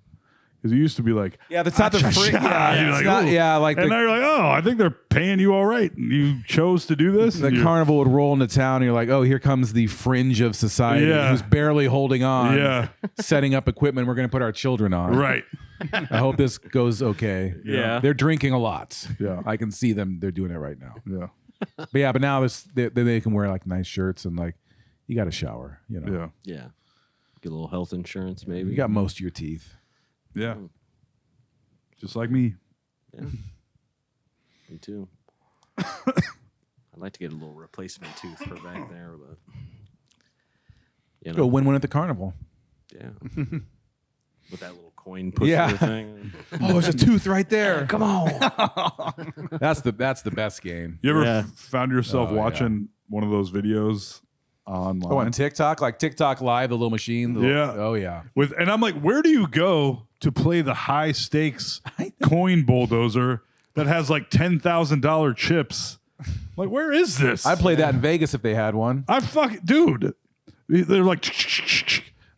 Because it used to be like, Yeah, that's not the free. Yeah, You're it's like, not, "Ooh." yeah, like and the, now you're like, oh, I think they're paying you all right. And you chose to do this. the And you're- carnival would roll into town, and you're like, oh, here comes the fringe of society Yeah. who's barely holding on. Yeah. Setting up equipment we're going to put our children on. Right. I hope this goes okay. Yeah. They're drinking a lot. Yeah. I can see them. They're doing it right now. Yeah. But now they can wear like nice shirts and like you got to shower. You know, Yeah. Yeah, get a little health insurance maybe. you got most of your teeth. Yeah. Just like me. Yeah. Me too. I'd like to get a little replacement tooth for back there, but you Go know, win-win at the carnival. yeah. With that little coin pusher Yeah. thing. Oh, there's a tooth right there. Come on. That's the best game. You ever Yeah. found yourself Oh, yeah. watching one of those videos online? Oh, on TikTok, like TikTok Live, the little machine. Yeah. Oh yeah. And I'm like, where do you go to play the high stakes coin bulldozer that has like $10,000 chips? Like, where is this? I'd play that in Vegas if they had one. I fucking dude. They're like,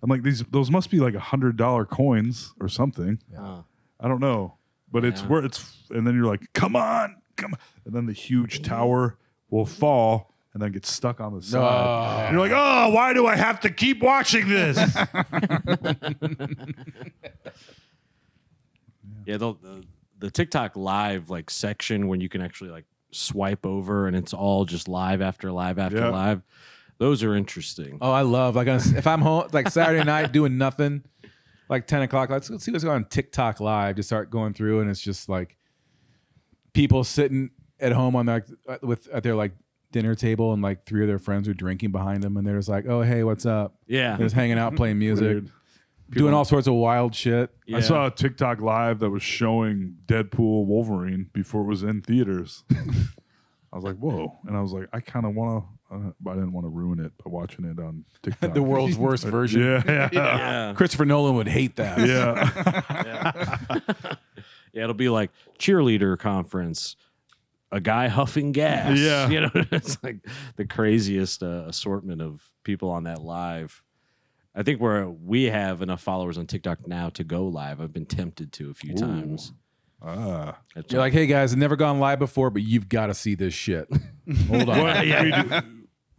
I'm like, those must be like $100 coins or something. Uh, I don't know, but it's Yeah. where it's, and then you're like, come on, and then the huge tower will fall and then get stuck on the side. You're like, oh, why do I have to keep watching this? yeah, the TikTok live like section when you can actually like swipe over and it's all just live after live after Yeah. live. Those are interesting. Oh, I love like if I'm home like Saturday night doing nothing, like 10 o'clock. Let's see what's going on TikTok live. Just start going through, and it's just like people sitting at home on at their like dinner table, and like 3 of their friends are drinking behind them, and they're just like, "Oh, hey, what's up?" Yeah. They're just hanging out, playing music, Weird. doing all sorts of wild shit. Yeah. I saw a TikTok live that was showing Deadpool Wolverine before it was in theaters. I was like, whoa. And I was like, I kind of want to, but I didn't want to ruin it by watching it on TikTok. The world's worst version. Yeah. Yeah. Christopher Nolan would hate that. Yeah. Yeah, it'll be like cheerleader conference, a guy huffing gas. Yeah. You know, it's like the craziest assortment of people on that live. I think we have enough followers on TikTok now to go live. I've been tempted to a few times. You're like, hey guys, I've never gone live before, but you've got to see this shit. Hold on. What,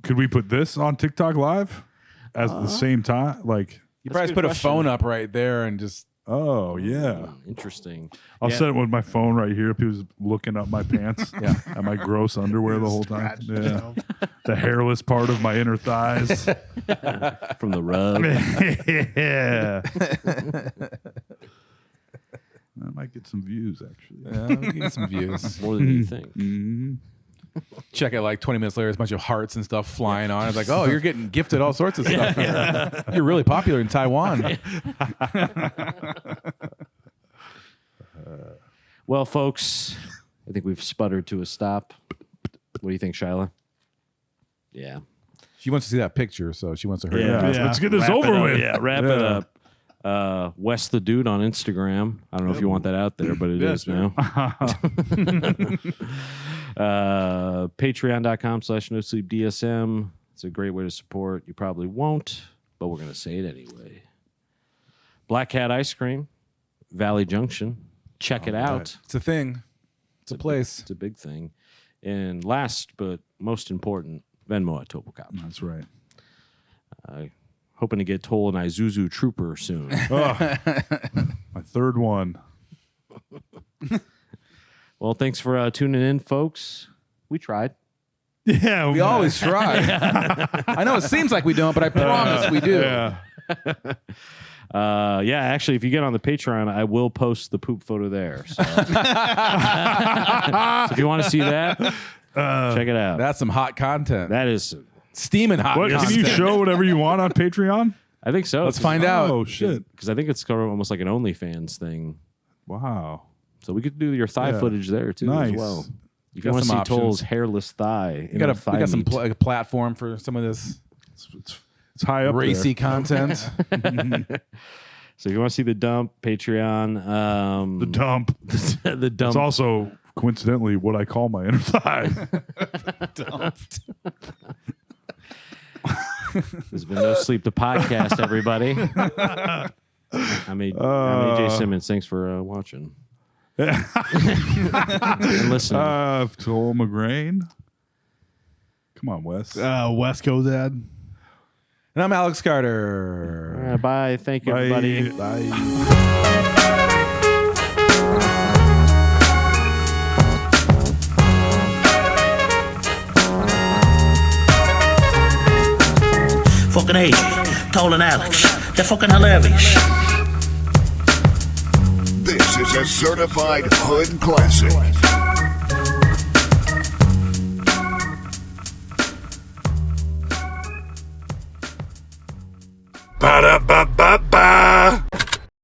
could we put this on TikTok live at the same time? Like, You probably put a phone up right there and just oh yeah. Interesting. I'll Yeah. set it with my phone right here. People's looking up my pants. Yeah. And my gross underwear the whole time. Yeah. The hairless part of my inner thighs. From the rug. Yeah. I might get some views actually. get some views. More than you think. Check it like 20 minutes later, there's a bunch of hearts and stuff flying on. It's like, oh, you're getting gifted all sorts of stuff. You're really popular in Taiwan. Well, folks, I think we've sputtered to a stop. What do you think, Shyla? Yeah. She wants to see that picture, so she wants to hurry Yeah. up. Let's get this Wrap it over up. with. Yeah, wrap it up. Wes the Dude on Instagram. I don't know if you want that out there, but it is now. Patreon.com/NoSleepDSM. It's a great way to support. You probably won't, but we're going to say it anyway. Black Cat Ice Cream, Valley Junction. Check it out. It's a thing. It's a place. It's a big thing. And last but most important, Venmo at Topocop. That's right. Hoping to get Toll and Isuzu Trooper soon. My third one. Well, thanks for tuning in, folks. We tried. Yeah. We always try. I know it seems like we don't, but I promise we do. Yeah. Yeah, actually, if you get on the Patreon, I will post the poop photo there. So, so if you want to see that, check it out. That's some hot content. That is, Steaming hot What, content. can you show whatever you want on Patreon? I think so. Let's find out. Oh shit. Because I think it's kind of almost like an OnlyFans thing. Wow. So we could do your thigh Yeah. footage there too Nice. as well. If Got you want to some see options. Toll's hairless thigh, We got some a platform for some of this It's high up racy content. So if you want to see the dump, Patreon. there. The dump. the dump. It's also coincidentally what I call my inner thigh. There's been No Sleep the podcast, everybody. I'm AJ Simmons. Thanks for watching and listening. Toll McGrain. Come on, Wes. Wes Cozad. And I'm Alex Carter. Bye. Thank you, Bye. everybody. Bye. Fucking AJ, Toll and Alex. They're fucking hilarious. This is a certified hood classic. Ba-da-ba-ba-ba.